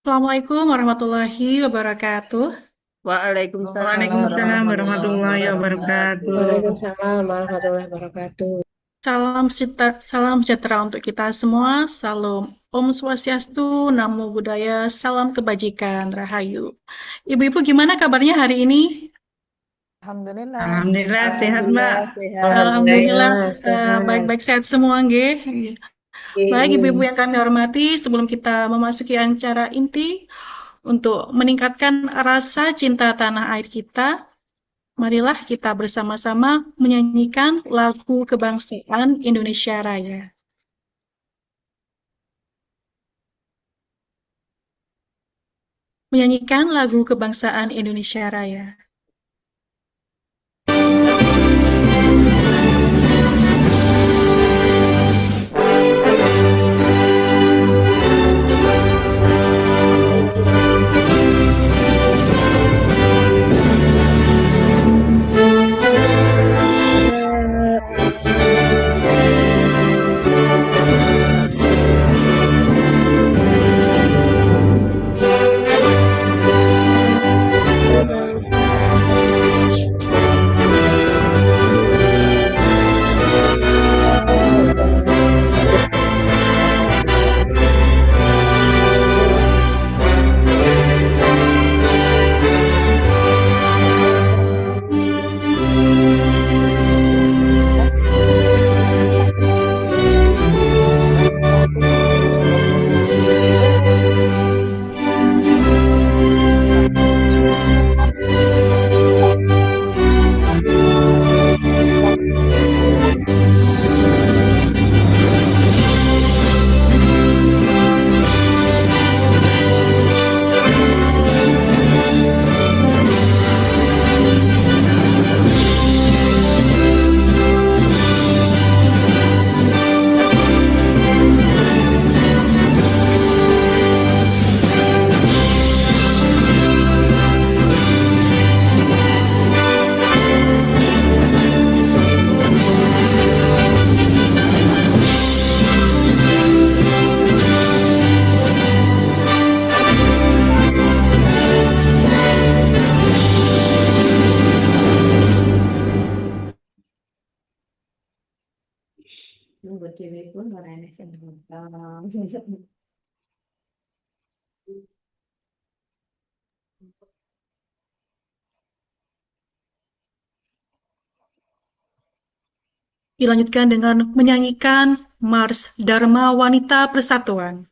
Assalamualaikum warahmatullahi wabarakatuh. Waalaikumsalam Waalaikumsalam warahmatullahi warahmatullahi wabarakatuh. wabarakatuh. Waalaikumsalam warahmatullahi wabarakatuh. Salam sejahtera untuk kita semua. Salam Om Swastiastu, Namo Buddhaya, salam kebajikan, Rahayu. Ibu-ibu gimana kabarnya hari ini? Alhamdulillah, Alhamdulillah sehat alhamdulillah Mbak. sehat. Alhamdulillah Alhamdulillah sehat. baik-baik sehat semua, nggih. Baik, ibu-ibu Iya. yang kami hormati, sebelum kita memasuki acara inti untuk meningkatkan rasa cinta tanah air kita, marilah kita bersama-sama menyanyikan lagu kebangsaan Indonesia Raya. Menyanyikan lagu kebangsaan Indonesia Raya. Dilanjutkan dengan menyanyikan Mars Dharma Wanita Persatuan.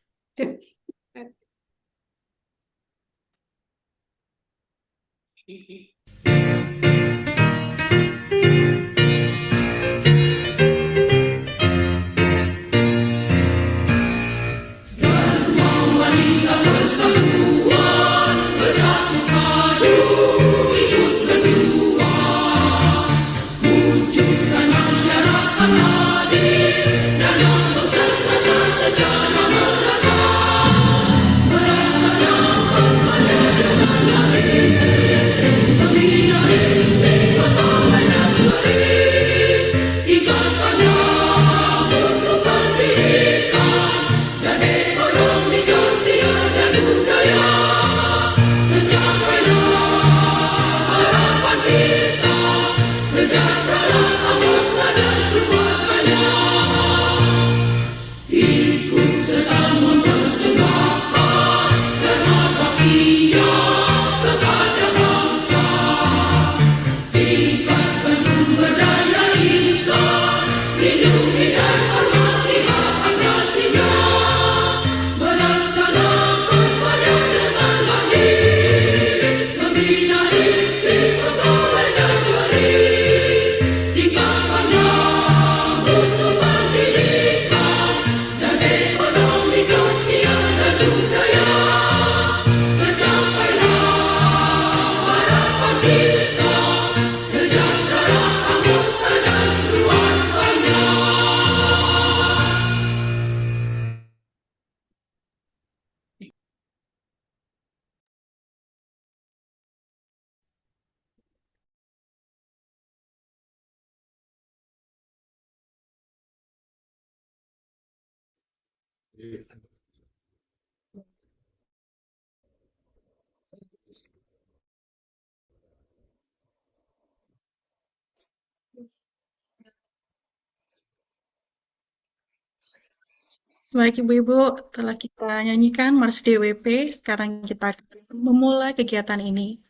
Baik Ibu-Ibu, telah kita nyanyikan Mars DWP, sekarang kita memulai kegiatan ini.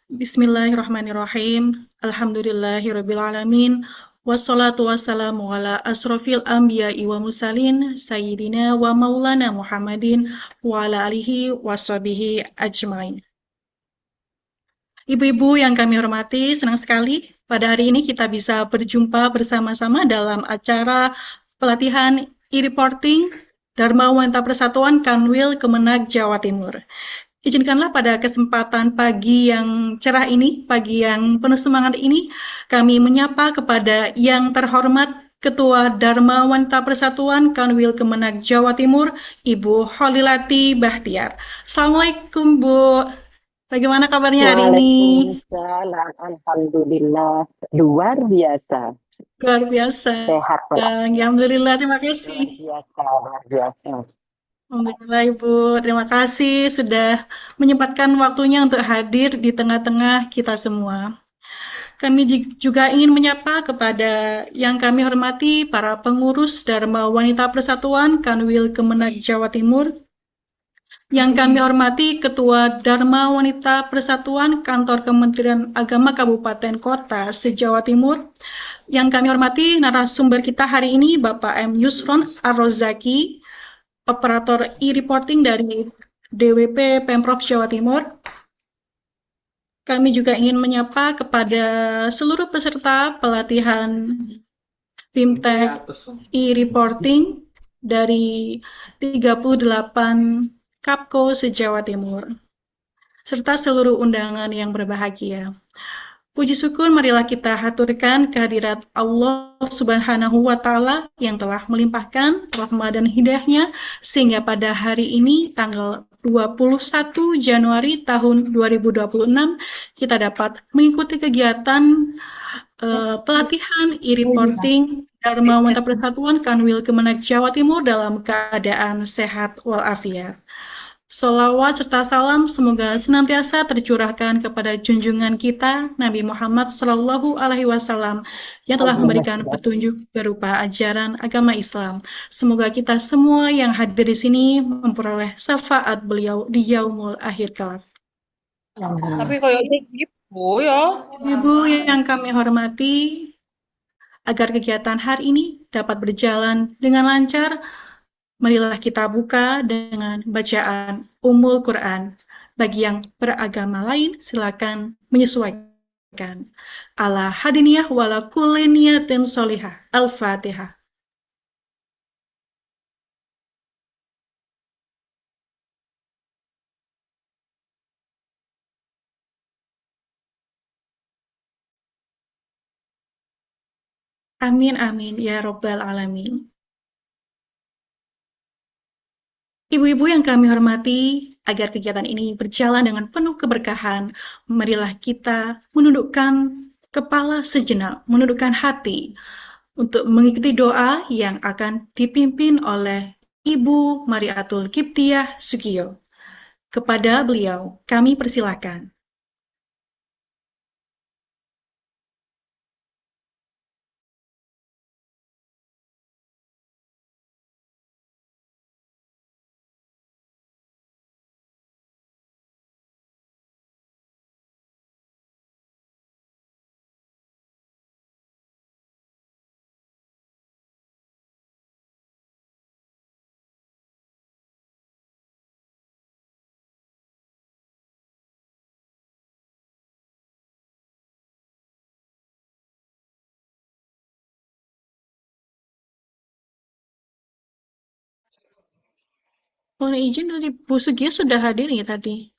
Bismillahirrahmanirrahim. Alhamdulillahirrabbilalamin. Wassalatu wassalamu ala asrofil anbiya'i wa mursalin Sayyidina wa maulana Muhammadin wa ala alihi wa sahbihi ajmain. Ibu-ibu yang kami hormati, senang sekali pada hari ini kita bisa berjumpa bersama-sama dalam acara pelatihan e-reporting Dharma Wanita Persatuan Kanwil Kemenag Jawa Timur. Izinkanlah pada kesempatan pagi yang cerah ini, pagi yang penuh semangat ini, kami menyapa kepada yang terhormat Ketua Dharma Wanita Persatuan Kanwil Kemenag Jawa Timur, Ibu Holilati Bahtiar. Assalamualaikum, Bu. Bagaimana kabarnya hari ini? Waalaikumsalam. Alhamdulillah. Luar biasa. Luar biasa. Sehat, Pak. Alhamdulillah, terima kasih. Luar biasa. Alhamdulillah Ibu, terima kasih sudah menyempatkan waktunya untuk hadir di tengah-tengah kita semua. Kami juga ingin menyapa kepada yang kami hormati para pengurus Dharma Wanita Persatuan Kanwil Kemenag Jawa Timur, yang kami hormati Ketua Dharma Wanita Persatuan Kantor Kementerian Agama Kabupaten Kota se-Jawa Timur, yang kami hormati narasumber kita hari ini Bapak M. Yusron Ar-Rozaki, operator e-reporting dari DWP Pemprov Jawa Timur. Kami juga ingin menyapa kepada seluruh peserta pelatihan BIMTEK e-reporting dari 38 Kapko se-Jawa Timur, serta seluruh undangan yang berbahagia. Puji syukur marilah kita haturkan kehadirat Allah Subhanahu wa Ta'ala yang telah melimpahkan rahmat dan hidayahnya sehingga pada hari ini tanggal 21 Januari tahun 2026 kita dapat mengikuti kegiatan pelatihan e-reporting Dharma Wanita Persatuan Kanwil Kemenag Jawa Timur dalam keadaan sehat walafiat. Sholawat serta salam semoga senantiasa tercurahkan kepada junjungan kita Nabi Muhammad SAW yang telah memberikan petunjuk berupa ajaran agama Islam. Semoga kita semua yang hadir di sini memperoleh syafaat beliau di yaumul akhir kelak. Tapi kayaknya gitu ya. Ibu yang kami hormati, agar kegiatan hari ini dapat berjalan dengan lancar, marilah kita buka dengan bacaan Ummul Quran. Bagi yang beragama lain, silakan menyesuaikan. Ala hadiniyah wala kulli niyatin sholihah. Al-Fatihah. Amin, amin, ya Rabbal Alamin. Ibu-ibu yang kami hormati, agar kegiatan ini berjalan dengan penuh keberkahan, marilah kita menundukkan kepala sejenak, menundukkan hati, untuk mengikuti doa yang akan dipimpin oleh Ibu Mariatul Kiptiah Sugiyo. Kepada beliau, kami persilakan. Mohon izin dari Bu Sugiyo sudah hadir ya tadi?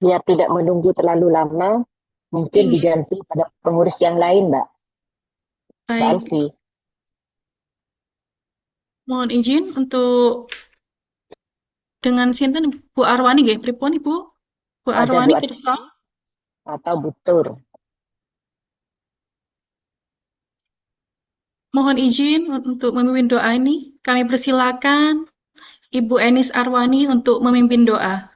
Biar tidak menunggu terlalu lama, mungkin Ini. diganti pada pengurus yang lain, Mbak. Mbak Baik, Alfi. mohon izin untuk dengan sinten Bu Arwani nggih, pripun Ibu? Bu Ada Arwani Bu kersa. atau Butur. Mohon izin untuk memimpin doa ini. Kami persilakan Ibu Enis Arwani untuk memimpin doa.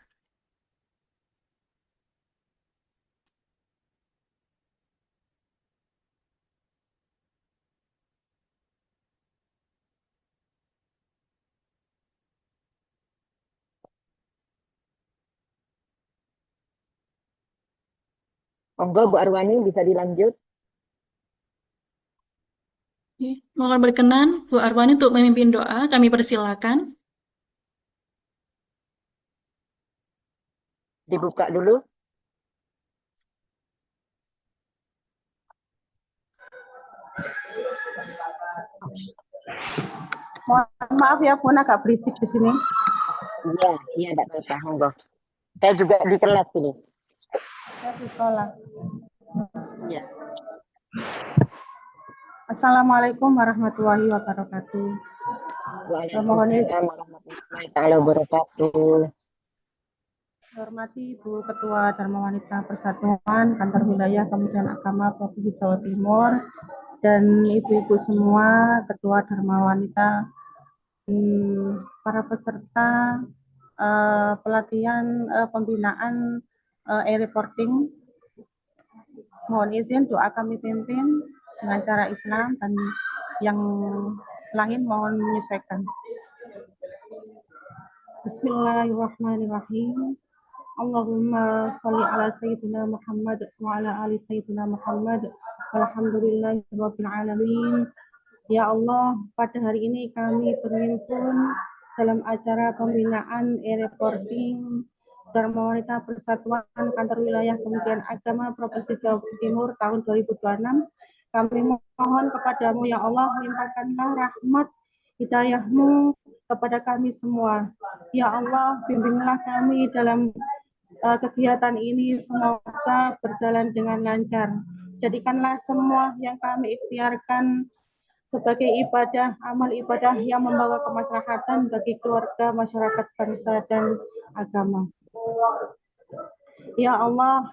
Monggo Bu Arwani bisa dilanjut. Mohon berkenan Bu Arwani untuk memimpin doa, kami persilakan. Dibuka dulu. Mohon maaf ya, Pun agak berisik di sini. Iya, enggak apa-apa, monggo. Saya juga di kelas ini. Saya di sekolah. Ya. Assalamualaikum warahmatullahi wabarakatuh. Waalaikumsalam warahmatullahi taala wabarakatuh. Hormati Ibu Ketua Dharma Wanita Persatuan Kantor Wilayah Kementerian Agama Provinsi Jawa Timur dan ibu-ibu semua, Ketua Dharma Wanita, para peserta pelatihan pembinaan e-reporting. Mohon izin doa kami pimpin dengan cara Islam dan yang lain mohon menyesuaikan. Bismillahirrahmanirrahim. Allahumma sholli ala sayyidina Muhammad wa ala ali sayyidina Muhammad walhamdulillahi rabbil alamin. Ya Allah, pada hari ini kami berhimpun dalam acara pembinaan e-reporting Dharma Wanita Persatuan Kantor Wilayah Kementerian Agama Provinsi Jawa Timur tahun 2026. Kami mohon kepadamu ya Allah, limpahkanlah rahmat hidayah-Mu kepada kami semua. Ya Allah, bimbinglah kami dalam kegiatan ini, semoga berjalan dengan lancar. Jadikanlah semua yang kami ikhtiarkan sebagai ibadah, amal ibadah yang membawa kemaslahatan bagi keluarga, masyarakat, bangsa, dan agama. Ya Allah,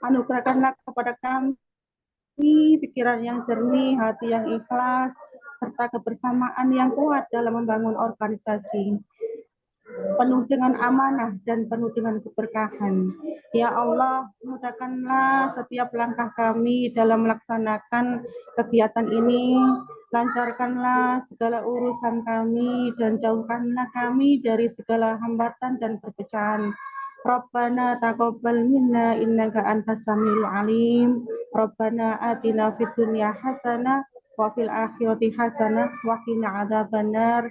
anugerahkanlah kepada kami pikiran yang jernih, hati yang ikhlas, serta kebersamaan yang kuat dalam membangun organisasi penuh dengan amanah dan penuh dengan keberkahan. Ya Allah, mudahkanlah setiap langkah kami dalam melaksanakan kegiatan ini, lancarkanlah segala urusan kami dan jauhkanlah kami dari segala hambatan dan perpecahan. Rabbana taqabbal minna innaka antas samiul alim. Rabbana atina fid dunya hasanah wa fil akhirati hasanah wa qina adzabannar.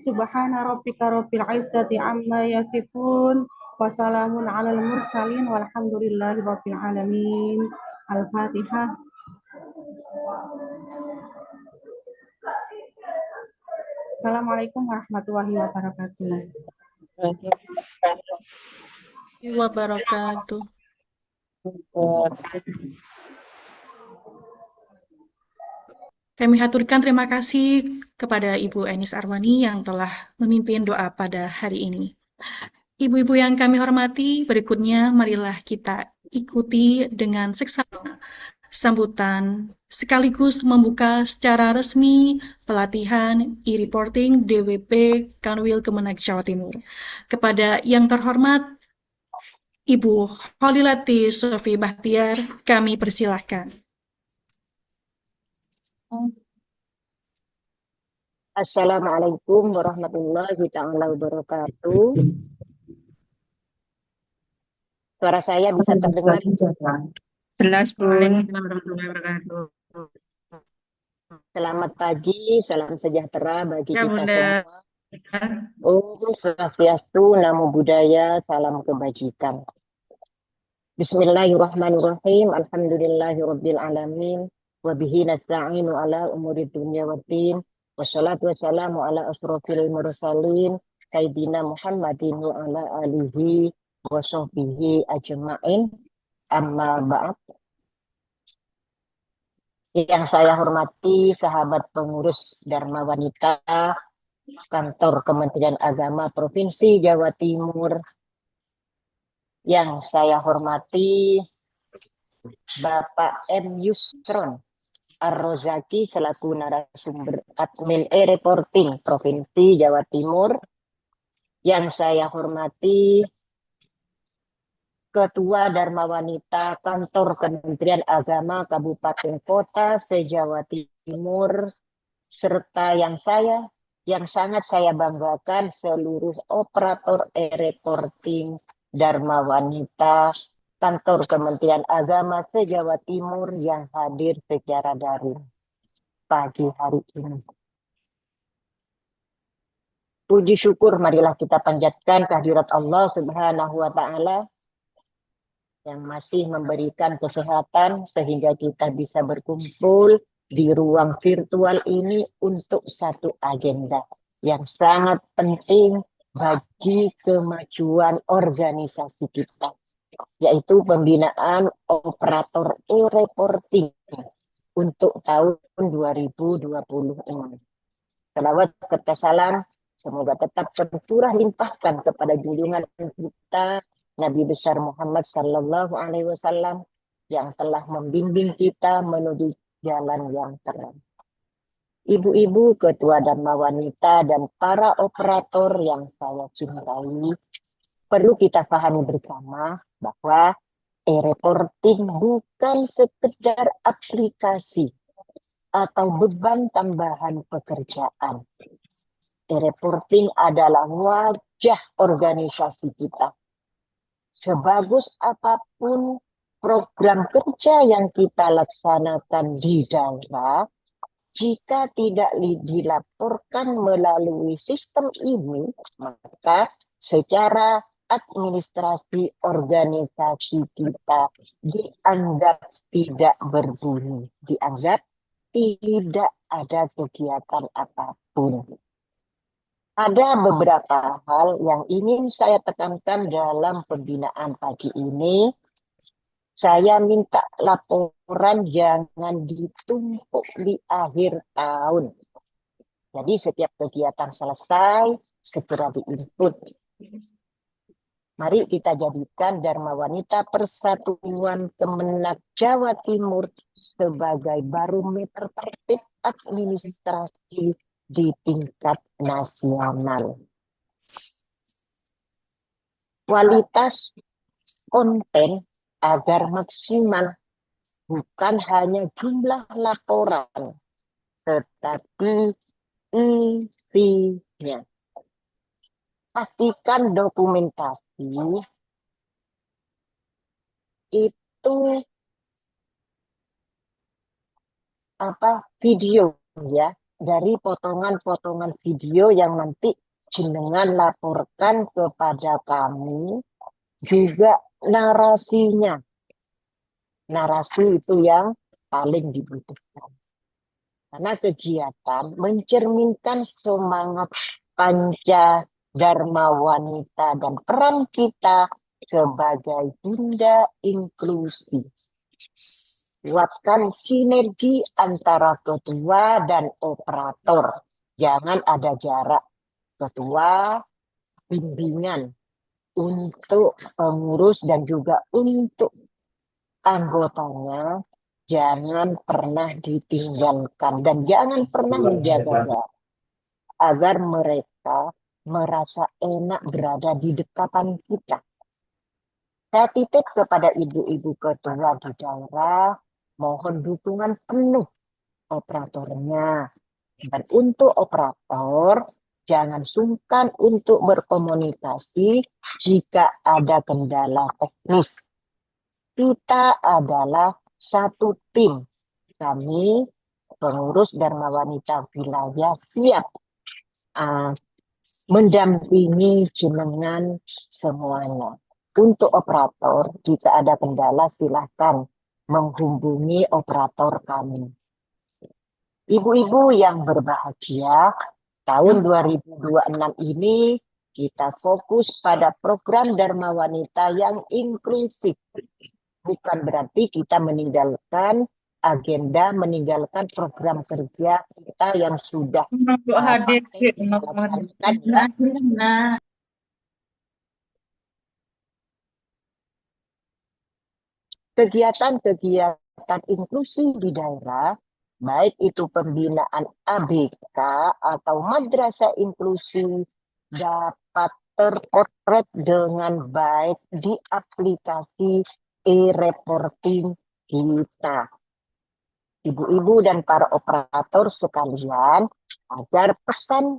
Subhana rabbika rabbil izzati amma yasifun wa salamun alal mursalin walhamdulillahi rabbil alamin. Al-Fatihah. Assalamualaikum warahmatullahi wabarakatuh. Wabarakatuh. Kami haturkan terima kasih kepada Ibu Enis Arwani yang telah memimpin doa pada hari ini. Ibu-ibu yang kami hormati, berikutnya marilah kita ikuti dengan seksama sambutan sekaligus membuka secara resmi pelatihan e-reporting DWP Kanwil Kemenag Jawa Timur. Kepada yang terhormat Ibu Holilati Sofi Bahtiar, kami persilahkan. Assalamualaikum warahmatullahi taala wabarakatuh. Suara saya bisa terdengar? Jelas, Bu. Waalaikumsalam warahmatullahi wabarakatuh. Selamat pagi, salam sejahtera bagi Ya, kita Bunda. semua. Om Swastiastu, Namo Buddhaya, salam kebajikan. Bismillahirrahmanirrahim. Alhamdulillahirabbil alamin. Wa bihi nasta'inu ala umuri dunya waddin. Wassalatu wassalamu ala asrofil mursalin Sayyidina Muhammadin wa ala alihi wa sahbihi ajma'in. Amma ba'd. Yang saya hormati sahabat pengurus Dharma Wanita Kantor Kementerian Agama Provinsi Jawa Timur. Yang saya hormati Bapak M. Yusron Ar-Rozaki selaku narasumber admin e-reporting Provinsi Jawa Timur. Yang saya hormati Ketua Dharma Wanita Kantor Kementerian Agama Kabupaten Kota se-Jawa Timur, serta yang sangat saya banggakan seluruh operator e-reporting Dharma Wanita kantor Kementerian Agama se-Jawa Timur yang hadir secara daring pagi hari ini. Puji syukur marilah kita panjatkan kehadirat Allah Subhanahu wa Ta'ala yang masih memberikan kesehatan sehingga kita bisa berkumpul di ruang virtual ini untuk satu agenda yang sangat penting bagi kemajuan organisasi kita, yaitu pembinaan operator e-reporting untuk tahun 2026. Salawat serta salam semoga tetap tercurah limpahkan kepada junjungan kita Nabi besar Muhammad Sallallahu Alaihi Wasallam yang telah membimbing kita menuju jalan yang terang. Ibu-ibu, ketua Dharma Wanita, dan para operator yang saya cintai, perlu kita pahami bersama bahwa e-reporting bukan sekedar aplikasi atau beban tambahan pekerjaan. E-reporting adalah wajah organisasi kita. Sebagus apapun program kerja yang kita laksanakan di daerah, jika tidak dilaporkan melalui sistem ini, maka secara administrasi organisasi kita dianggap tidak berbunyi, dianggap tidak ada kegiatan apapun. Ada beberapa hal yang ingin saya tekankan dalam pembinaan pagi ini. Saya minta laporan jangan ditumpuk di akhir tahun. Jadi setiap kegiatan selesai, segera diinput. Mari kita jadikan Dharma Wanita Persatuan Kemenak Jawa Timur sebagai barometer tertib administrasi di tingkat nasional. Kualitas konten agar maksimal bukan hanya jumlah laporan, tetapi isinya. Pastikan dokumentasi itu video ya, dari potongan-potongan video yang nanti jenengan laporkan kepada kami, juga narasinya. Narasi itu yang paling dibutuhkan. Karena kegiatan mencerminkan semangat Panca Dharma Wanita dan peran kita sebagai bunda inklusi. Kuatkan sinergi antara ketua dan operator. Jangan ada jarak. Ketua, bimbingan untuk pengurus dan juga untuk anggotanya. Jangan pernah ditinggalkan dan jangan pernah menjaga jarak. Agar mereka merasa enak berada di dekatan kita. Saya titip kepada ibu-ibu ketua di daerah, mohon dukungan penuh operatornya. Dan untuk operator, jangan sungkan untuk berkomunikasi jika ada kendala teknis. Kita adalah satu tim. Kami, pengurus Dharma Wanita Wilayah, siap mendampingi jenengan semuanya. Untuk operator, jika ada kendala silahkan menghubungi operator kami. Ibu-ibu yang berbahagia, tahun 2026 ini kita fokus pada program Dharma Wanita yang inklusif. Bukan berarti kita meninggalkan agenda, meninggalkan program kerja kita yang sudah hadir. Kegiatan-kegiatan inklusi di daerah, baik itu pembinaan ABK atau madrasah inklusi, dapat terpotret dengan baik di aplikasi e-reporting kita. Ibu-ibu dan para operator sekalian, agar pesan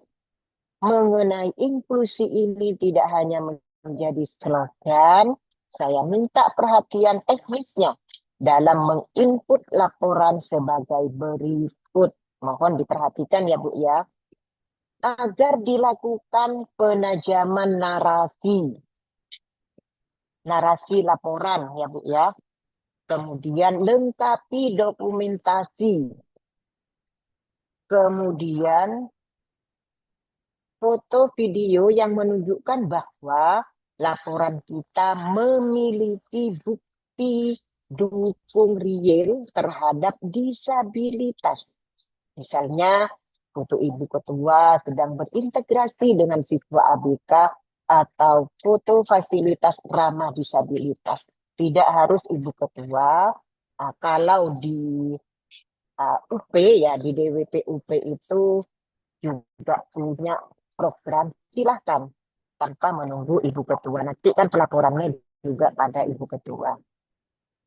mengenai inklusi ini tidak hanya menjadi slogan, Saya minta perhatian teknisnya dalam menginput laporan sebagai berikut. Mohon diperhatikan ya Bu ya. Agar dilakukan penajaman narasi laporan ya Bu ya. Kemudian lengkapi dokumentasi. Kemudian foto video yang menunjukkan bahwa laporan kita memiliki bukti dukung real terhadap disabilitas. Misalnya, foto ibu ketua sedang berintegrasi dengan siswa ABK atau foto fasilitas ramah disabilitas. Tidak harus ibu ketua, kalau di UP ya, di DWP UP itu juga punya program, silahkan tanpa menunggu ibu ketua. Nanti kan pelaporannya juga pada ibu ketua.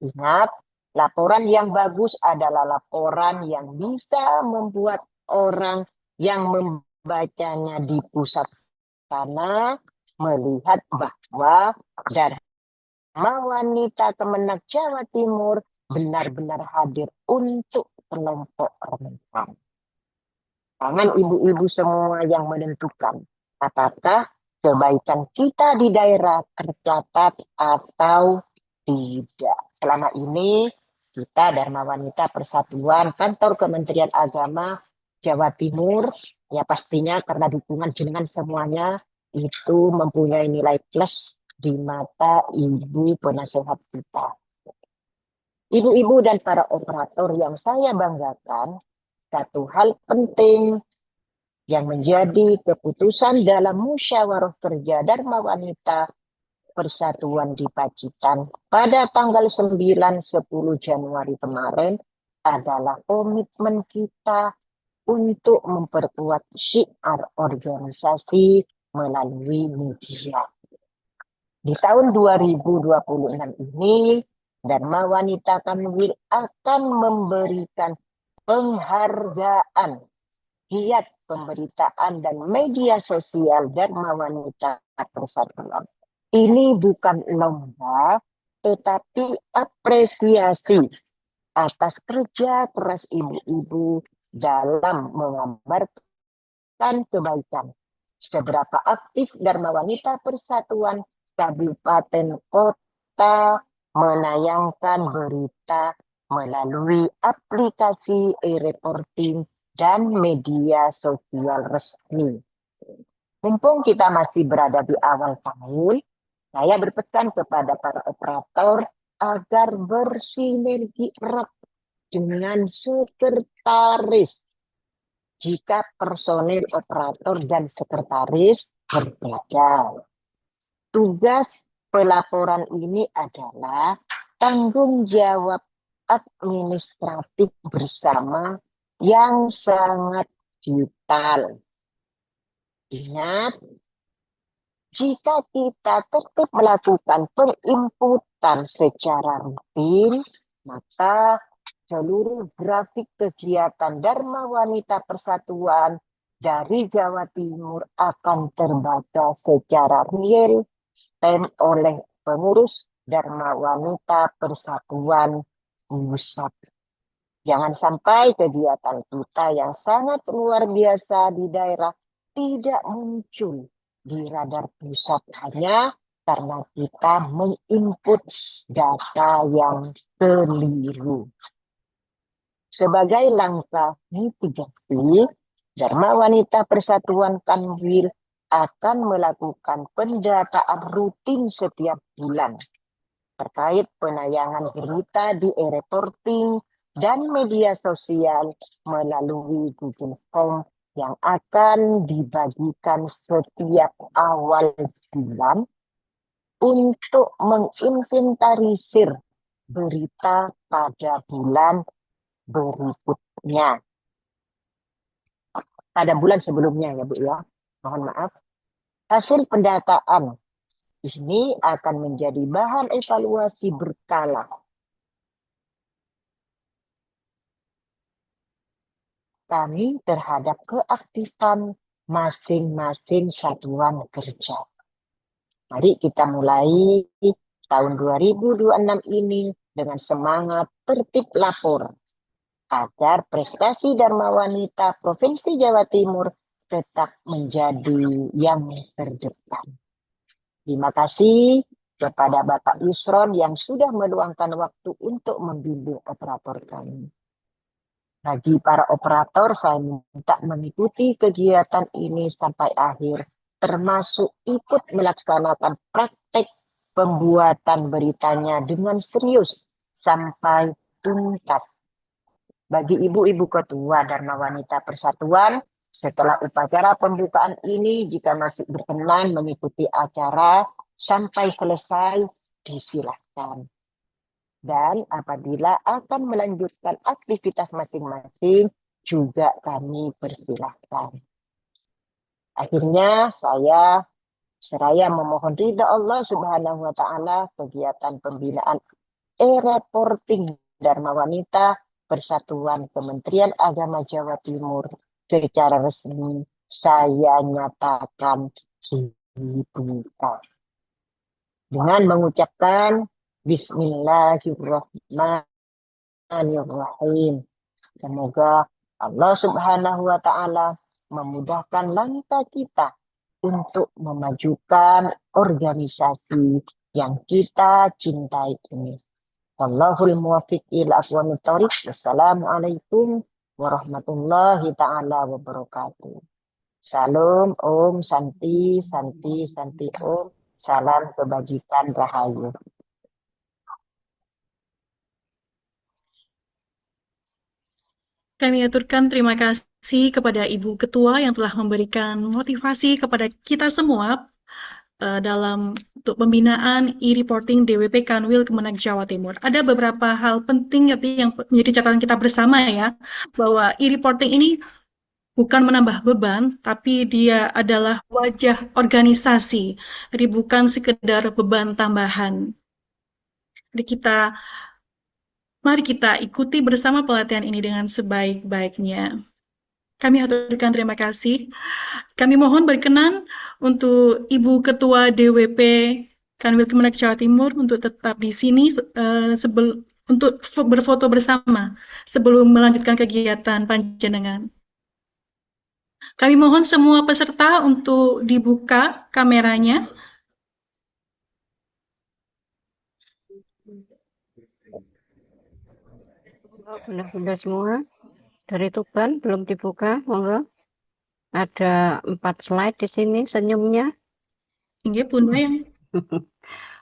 Ingat, laporan yang bagus adalah laporan yang bisa membuat orang yang membacanya di pusat sana melihat bahwa Dharma Wanita Kemenak Jawa Timur benar-benar hadir untuk kelompok rentan. Tangan ibu-ibu semua yang menentukan apakah kebaikan kita di daerah tercatat atau tidak. Selama ini kita Dharma Wanita Persatuan Kantor Kementerian Agama Jawa Timur ya pastinya karena dukungan jenengan semuanya itu mempunyai nilai plus di mata ibu penasehat kita. Ibu-ibu dan para operator yang saya banggakan, satu hal penting yang menjadi keputusan dalam musyawarah kerja Dharma Wanita Persatuan di Pacitan pada tanggal 9-10 Januari kemarin adalah komitmen kita untuk memperkuat syiar organisasi melalui media. Di tahun 2026 ini, Dharma Wanita Kanwil akan memberikan penghargaan giat pemberitaan dan media sosial Dharma Wanita Persatuan. Ini bukan lomba, tetapi apresiasi atas kerja keras ibu-ibu dalam mengabarkan kebaikan. Seberapa aktif Dharma Wanita Persatuan Kabupaten Kota menayangkan berita melalui aplikasi e-reporting dan media sosial resmi. Mumpung kita masih berada di awal tahun, saya berpesan kepada para operator agar bersinergi erat dengan sekretaris. Jika personil operator dan sekretaris berbeda. Tugas pelaporan ini adalah tanggung jawab administratif bersama yang sangat vital. Ingat, jika kita tetap melakukan penginputan secara rutin, maka seluruh grafik kegiatan Dharma Wanita Persatuan dari Jawa Timur akan terbaca secara real time oleh pengurus Dharma Wanita Persatuan Pusat. Jangan sampai kegiatan kita yang sangat luar biasa di daerah tidak muncul di radar pusat hanya karena kita menginput data yang keliru. Sebagai langkah mitigasi, Dharma Wanita Persatuan Kanwil akan melakukan pendataan rutin setiap bulan terkait penayangan berita di e-reporting dan media sosial melalui Google Form yang akan dibagikan setiap awal bulan untuk menginventarisir berita pada bulan berikutnya. Pada bulan sebelumnya ya Bu ya, mohon maaf. Hasil pendataan ini akan menjadi bahan evaluasi berkala. Kami terhadap keaktifan masing-masing satuan kerja. Mari kita mulai tahun 2026 ini dengan semangat tertib lapor agar prestasi Dharma Wanita Provinsi Jawa Timur tetap menjadi yang terdepan. Terima kasih kepada Bapak Yusron yang sudah meluangkan waktu untuk membimbing operator kami. Bagi para operator, saya minta mengikuti kegiatan ini sampai akhir, termasuk ikut melaksanakan praktek pembuatan beritanya dengan serius sampai tuntas. Bagi ibu-ibu ketua Dharma Wanita Persatuan, setelah upacara pembukaan ini, jika masih berkenan mengikuti acara sampai selesai, disilahkan. Dan apabila akan melanjutkan aktivitas masing-masing, juga kami persilahkan. Akhirnya saya seraya memohon ridha Allah Subhanahu wa Ta'ala kegiatan pembinaan e-reporting Dharma Wanita Persatuan Kementerian Agama Jawa Timur secara resmi saya nyatakan dibuka dengan mengucapkan Bismillahirrahmanirrahim. Semoga Allah Subhanahu wa Ta'ala memudahkan langkah kita untuk memajukan organisasi yang kita cintai ini. Wallahul muwaffiq ila aqwamit thoriq. Wassalamualaikum warahmatullahi taala wabarakatuh. Salam, Om, Santi, Santi, Santi, Om. Salam kebajikan rahayu. Kami aturkan terima kasih kepada Ibu Ketua yang telah memberikan motivasi kepada kita semua dalam untuk pembinaan e-reporting DWP Kanwil Kemenag Jawa Timur. Ada beberapa hal penting yang menjadi catatan kita bersama ya, bahwa e-reporting ini bukan menambah beban, tapi dia adalah wajah organisasi, jadi bukan sekedar beban tambahan. Jadi mari kita ikuti bersama pelatihan ini dengan sebaik-baiknya. Kami haturkan terima kasih. Kami mohon berkenan untuk Ibu Ketua DWP Kanwil Kemenag Jawa Timur untuk tetap di sini untuk berfoto bersama sebelum melanjutkan kegiatan panjenengan. Kami mohon semua peserta untuk dibuka kameranya. Bunda-bunda semua dari Tuban belum dibuka, monggo. Ada 4 slide di sini senyumnya. Inggih, Bunda yang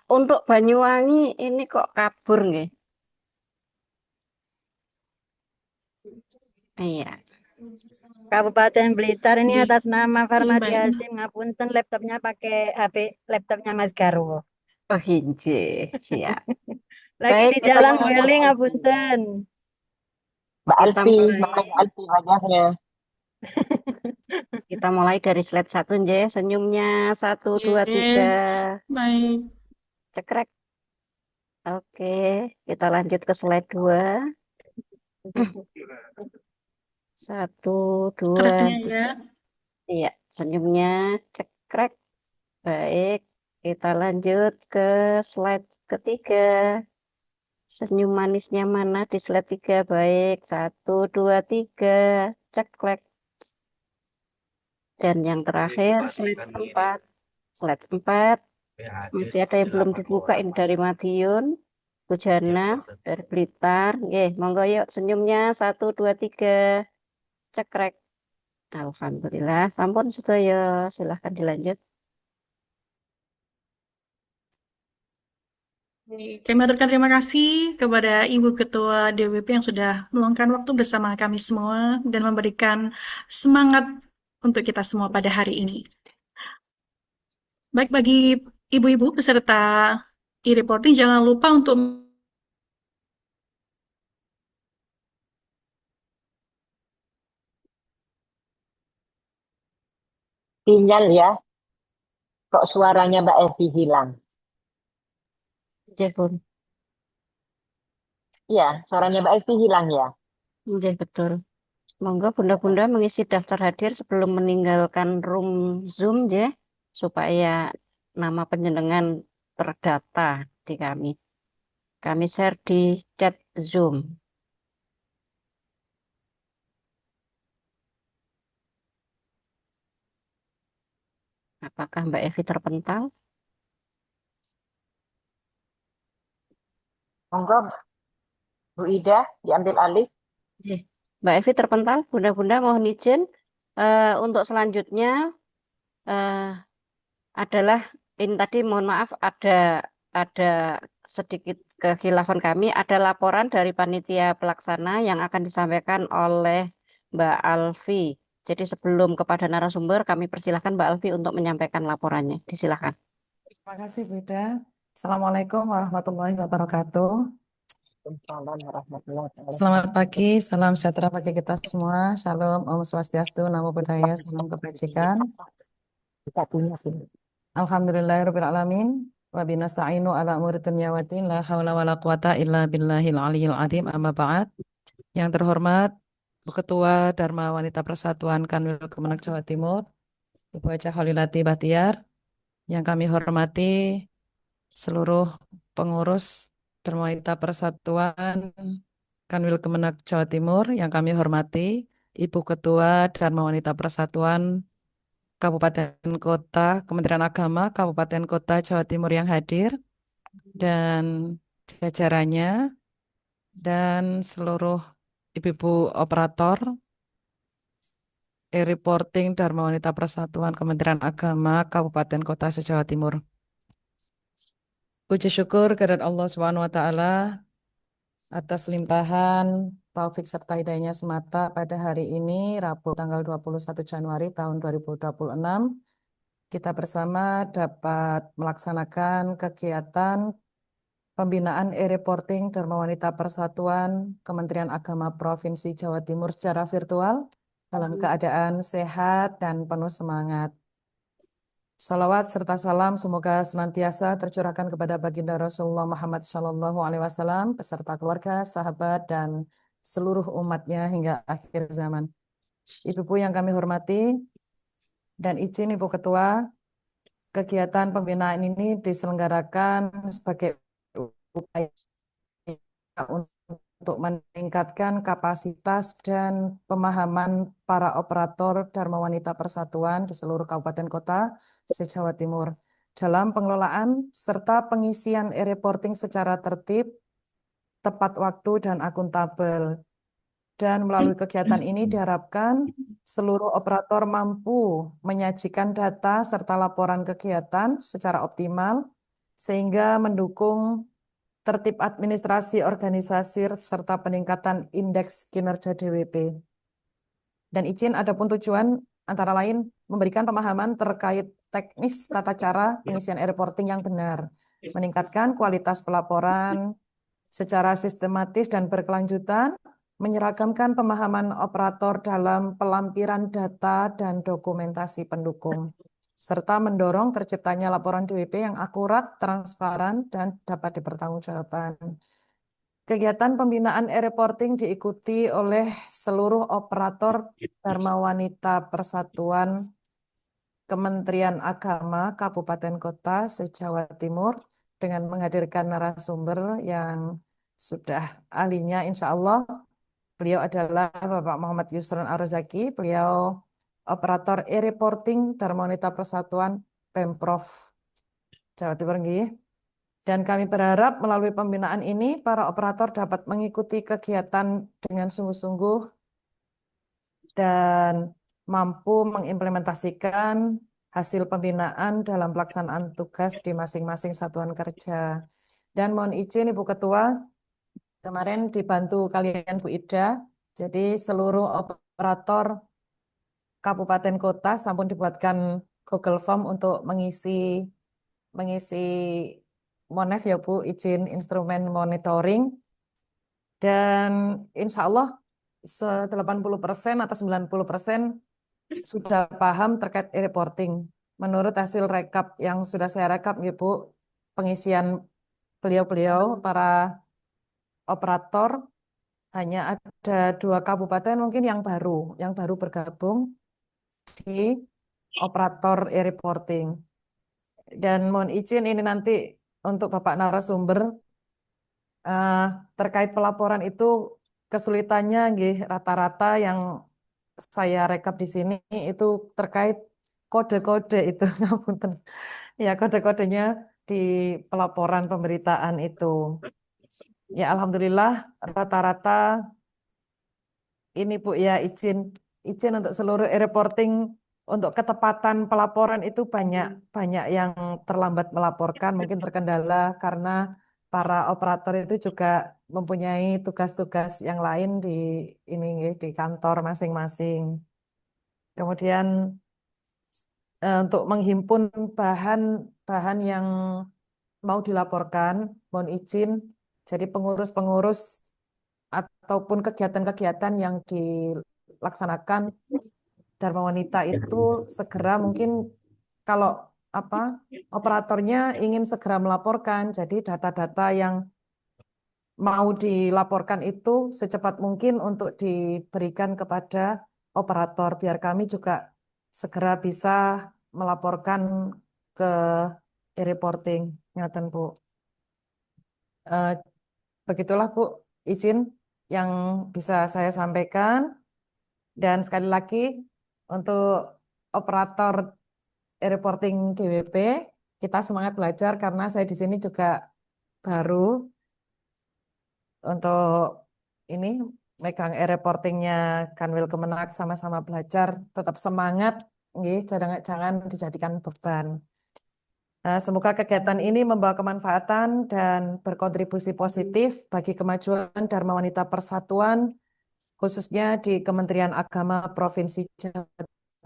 Untuk Banyuwangi ini kok kabur nggih? Iya. Kabupaten Blitar ini Nggih. atas nama Farmadi Baik. Hasim, ngapunten laptopnya pakai HP laptopnya Mas Garwo. Oh, hinje, siap. Lagi Baik, di kita jalan mulai. Gueling, ngapunten. Mbak Kita Alfi, mulai. mana Mbak Alfi wajahnya? Kita mulai dari slide 1 nggih, senyumnya 1 2 3. Baik. Cekrek. Oke, kita lanjut ke slide 2. 1 2. Tracknya ya. Iya, senyumnya cekrek. Baik, kita lanjut ke slide ketiga. Senyum manisnya mana di slide 3? Baik, 1 2 3. Cekrek. Dan yang terakhir slide 4. Slide 4. Masih ada yang belum dibuka, ini dari Madiun, Bu Jana, dari Blitar. Monggo yuk senyumnya 1 2 3. Cekrek. Alhamdulillah, sampun sedaya. Silahkan dilanjut. Kami aturkan terima kasih kepada Ibu Ketua DWP yang sudah meluangkan waktu bersama kami semua dan memberikan semangat untuk kita semua pada hari ini. Baik, bagi ibu-ibu peserta e-reporting, jangan lupa untuk Sinyal ya. Kok suaranya Mbak Evi hilang? Nggih, Bun. Iya, suaranya Mbak Evi hilang ya. Nggih, betul. Monggo bunda-bunda mengisi daftar hadir sebelum meninggalkan room Zoom, supaya nama penjenengan terdata. di kami. Kami share di chat Zoom. Apakah Mbak Evi terpental? Monggo Bu Ida diambil alih. Oke. Mbak Evi terpental, Bunda-Bunda mohon izin. Untuk selanjutnya adalah ini tadi mohon maaf ada sedikit kekhilafan kami. Ada laporan dari panitia pelaksana yang akan disampaikan oleh Mbak Alfi. Jadi sebelum kepada narasumber, kami persilahkan Mbak Alfi untuk menyampaikan laporannya. Disilakan. Terima kasih, Bunda. Assalamualaikum warahmatullahi wabarakatuh. Waalaikumsalam warahmatullahi wabarakatuh. Selamat pagi, salam sejahtera bagi kita semua. Shalom, Om Swastiastu, Namo Buddhaya, salam kebajikan. Kita punya sih. Alhamdulillahirrahmanirrahim. Wa binasta'inu ala umuri dunya wa din, la hawla wa la quwata illa billahil aliyil azim, amma ba'd. Yang terhormat, Bu Ketua Dharma Wanita Persatuan Kanwil Kemenak Jawa Timur, Ibu Haja Khalilati Bahtiar. Yang kami hormati seluruh pengurus Dharma Wanita Persatuan Kanwil Kemenak Jawa Timur, yang kami hormati Ibu Ketua Dharma Wanita Persatuan Kabupaten Kota, Kementerian Agama Kabupaten Kota Jawa Timur yang hadir, dan jajarannya, dan seluruh ibu-ibu operator e-reporting Dharma Wanita Persatuan Kementerian Agama Kabupaten Kota se-Jawa Timur. Puji syukur kehadirat Allah Subhanahu wa taala atas limpahan taufik serta hidayahnya semata pada hari ini, Rabu tanggal 21 Januari tahun 2026. Kita bersama dapat melaksanakan kegiatan pembinaan e-reporting Dharma Wanita Persatuan Kementerian Agama Provinsi Jawa Timur secara virtual dalam keadaan sehat dan penuh semangat. Salawat serta salam semoga senantiasa tercurahkan kepada baginda Rasulullah Muhammad SAW beserta keluarga, sahabat, dan seluruh umatnya hingga akhir zaman. Ibu-ibu yang kami hormati dan izin Ibu Ketua, kegiatan pembinaan ini diselenggarakan sebagai upaya untuk meningkatkan kapasitas dan pemahaman para operator Dharma Wanita Persatuan di seluruh kabupaten kota se-Jawa Timur dalam pengelolaan serta pengisian e-reporting secara tertib, tepat waktu, dan akuntabel. Dan melalui kegiatan ini diharapkan seluruh operator mampu menyajikan data serta laporan kegiatan secara optimal sehingga mendukung tertib administrasi organisasi serta peningkatan indeks kinerja DWP. Dan izin adapun tujuan antara lain memberikan pemahaman terkait teknis tata cara pengisian e-reporting yang benar, meningkatkan kualitas pelaporan secara sistematis dan berkelanjutan, menyeragamkan pemahaman operator dalam pelampiran data dan dokumentasi pendukung, serta mendorong terciptanya laporan DWP yang akurat, transparan, dan dapat dipertanggungjawabkan. Kegiatan pembinaan e-reporting diikuti oleh seluruh operator Dharma Wanita Persatuan Kementerian Agama Kabupaten Kota se-Jawa Timur dengan menghadirkan narasumber yang sudah ahlinya, insya Allah. Beliau adalah Bapak Muhammad Yusron Arzaki, beliau operator e-reporting Dharma Wanita Persatuan Pemprov Jawa Timur. Dan kami berharap melalui pembinaan ini para operator dapat mengikuti kegiatan dengan sungguh-sungguh dan mampu mengimplementasikan hasil pembinaan dalam pelaksanaan tugas di masing-masing satuan kerja. Dan mohon izin Ibu Ketua, kemarin dibantu kalian Bu Ida, jadi seluruh operator kabupaten kota sampun dibuatkan Google Form untuk mengisi monef ya Bu, izin instrumen monitoring. Dan insya Allah 80% atau 90% sudah paham terkait e-reporting. Menurut hasil rekap yang sudah saya rekap ya Bu, pengisian beliau-beliau para operator, hanya ada 2 kabupaten mungkin yang baru bergabung di operator e-reporting. Dan mohon izin ini nanti untuk Bapak narasumber terkait pelaporan itu kesulitannya nggih rata-rata yang saya rekap di sini itu terkait kode-kode itu ngapunten. Ya kode-kodenya di pelaporan pemberitaan itu. Ya alhamdulillah rata-rata ini Bu ya izin untuk seluruh e-reporting untuk ketepatan pelaporan itu banyak yang terlambat melaporkan, mungkin terkendala karena para operator itu juga mempunyai tugas-tugas yang lain di ini di kantor masing-masing. Kemudian untuk menghimpun bahan yang mau dilaporkan, mohon izin. Jadi pengurus-pengurus ataupun kegiatan-kegiatan yang dilaksanakan Dharma Wanita itu segera mungkin kalau operatornya ingin segera melaporkan, jadi data-data yang mau dilaporkan itu secepat mungkin untuk diberikan kepada operator biar kami juga segera bisa melaporkan ke e-reporting. Ngaten Bu. Begitulah Bu, izin yang bisa saya sampaikan. Dan sekali lagi untuk operator e-reporting DWP, kita semangat belajar karena saya di sini juga baru untuk ini megang e-reportingnya Kanwil Kemenak, sama-sama belajar, tetap semangat, nggih, jangan dijadikan beban. Semoga kegiatan ini membawa kemanfaatan dan berkontribusi positif bagi kemajuan Dharma Wanita Persatuan, khususnya di Kementerian Agama Provinsi Jawa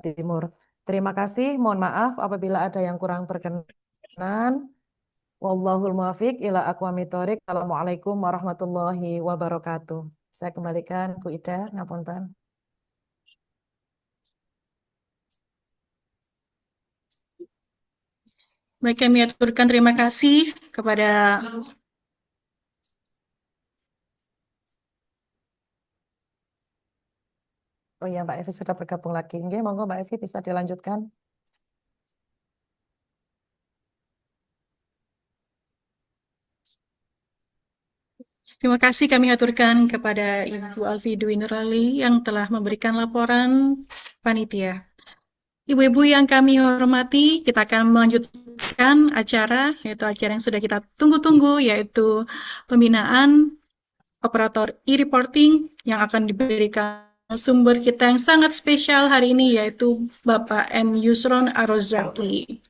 Timur. Terima kasih, mohon maaf apabila ada yang kurang berkenan. Wallahul muwaffiq ila aqwamit thoriq. Assalamualaikum warahmatullahi wabarakatuh. Saya kembalikan Bu Ida, ngapunten. Baik, kami aturkan terima kasih kepada Oh iya, Mbak Evi sudah bergabung lagi. Nggih, monggo Mbak Evi bisa dilanjutkan. Terima kasih kami aturkan kepada Ibu Alfi Dwi Nurali yang telah memberikan laporan panitia. Ibu-ibu yang kami hormati, kita akan melanjutkan acara, yaitu acara yang sudah kita tunggu-tunggu, yaitu pembinaan operator e-reporting yang akan diberikan sumber kita yang sangat spesial hari ini, yaitu Bapak M. Yusron Arozaki.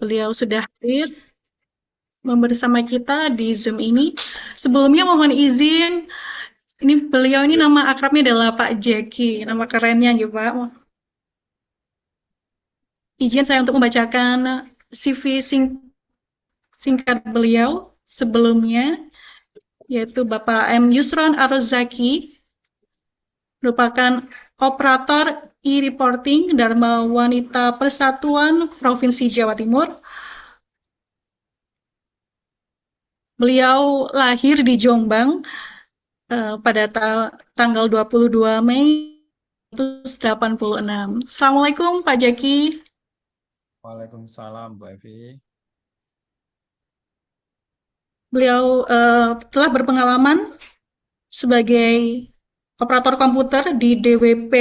Beliau sudah hadir bersama kita di Zoom ini. Sebelumnya mohon izin, beliau ini nama akrabnya adalah Pak Jeki, nama kerennya gitu Pak. Izin saya untuk membacakan CV singkat beliau sebelumnya, yaitu Bapak M. Yusron Arozaki, merupakan operator e-reporting Dharma Wanita Persatuan Provinsi Jawa Timur. Beliau lahir di Jombang pada tanggal 22 Mei 1986. Assalamualaikum Pak Jeki. Waalaikumsalam Bu Evi. Beliau telah berpengalaman sebagai operator komputer di DWP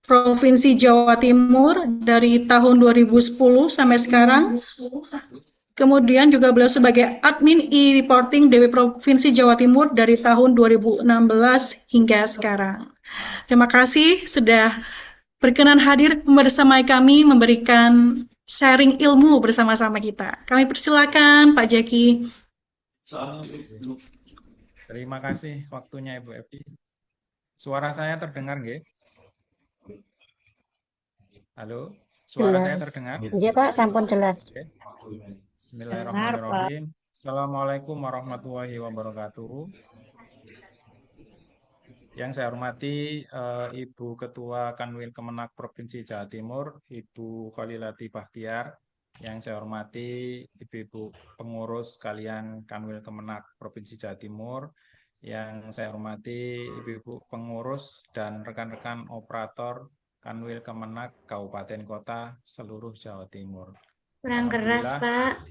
Provinsi Jawa Timur dari tahun 2010 sampai sekarang. Kemudian juga beliau sebagai admin e-reporting DWP Provinsi Jawa Timur dari tahun 2016 hingga sekarang. Terima kasih sudah berkenan hadir bersama kami memberikan sharing ilmu bersama-sama kita. Kami persilakan Pak Jeki. Terima kasih waktunya Ibu Evi. Suara saya terdengar nggih? Halo, suara saya terdengar? Iya Pak, sampun jelas. Oke. Bismillahirrahmanirrahim. Assalamualaikum warahmatullahi wabarakatuh. Yang saya hormati Ibu Ketua Kanwil Kemenak Provinsi Jawa Timur, Ibu Khalilati Bahtiar. Yang saya hormati Ibu-Ibu pengurus kalian Kanwil Kemenak Provinsi Jawa Timur. Yang saya hormati Ibu-Ibu pengurus dan rekan-rekan operator Kanwil Kemenak Kabupaten Kota seluruh Jawa Timur. Kurang keras, Pak.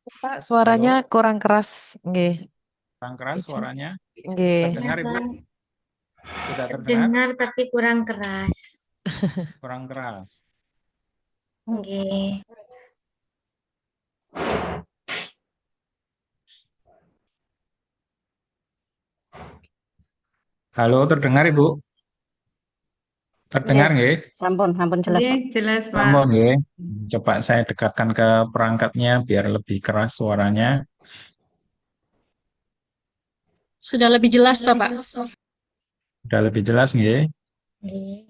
Pak, suaranya Halo, kurang keras. Nggih. kurang keras Izin. suaranya. Nggih. Terdengar, Ibu? Bang, Sudah terdengar? terdengar tapi kurang keras. Kurang keras. Oke. Halo, terdengar, Ibu? Terdengar Nggih, nggih? sampun jelas, Pak. Jelas, Sampun nggih. Coba saya dekatkan ke perangkatnya biar lebih keras suaranya. Sudah lebih jelas, Bapak. Sudah lebih jelas nggih? Oke.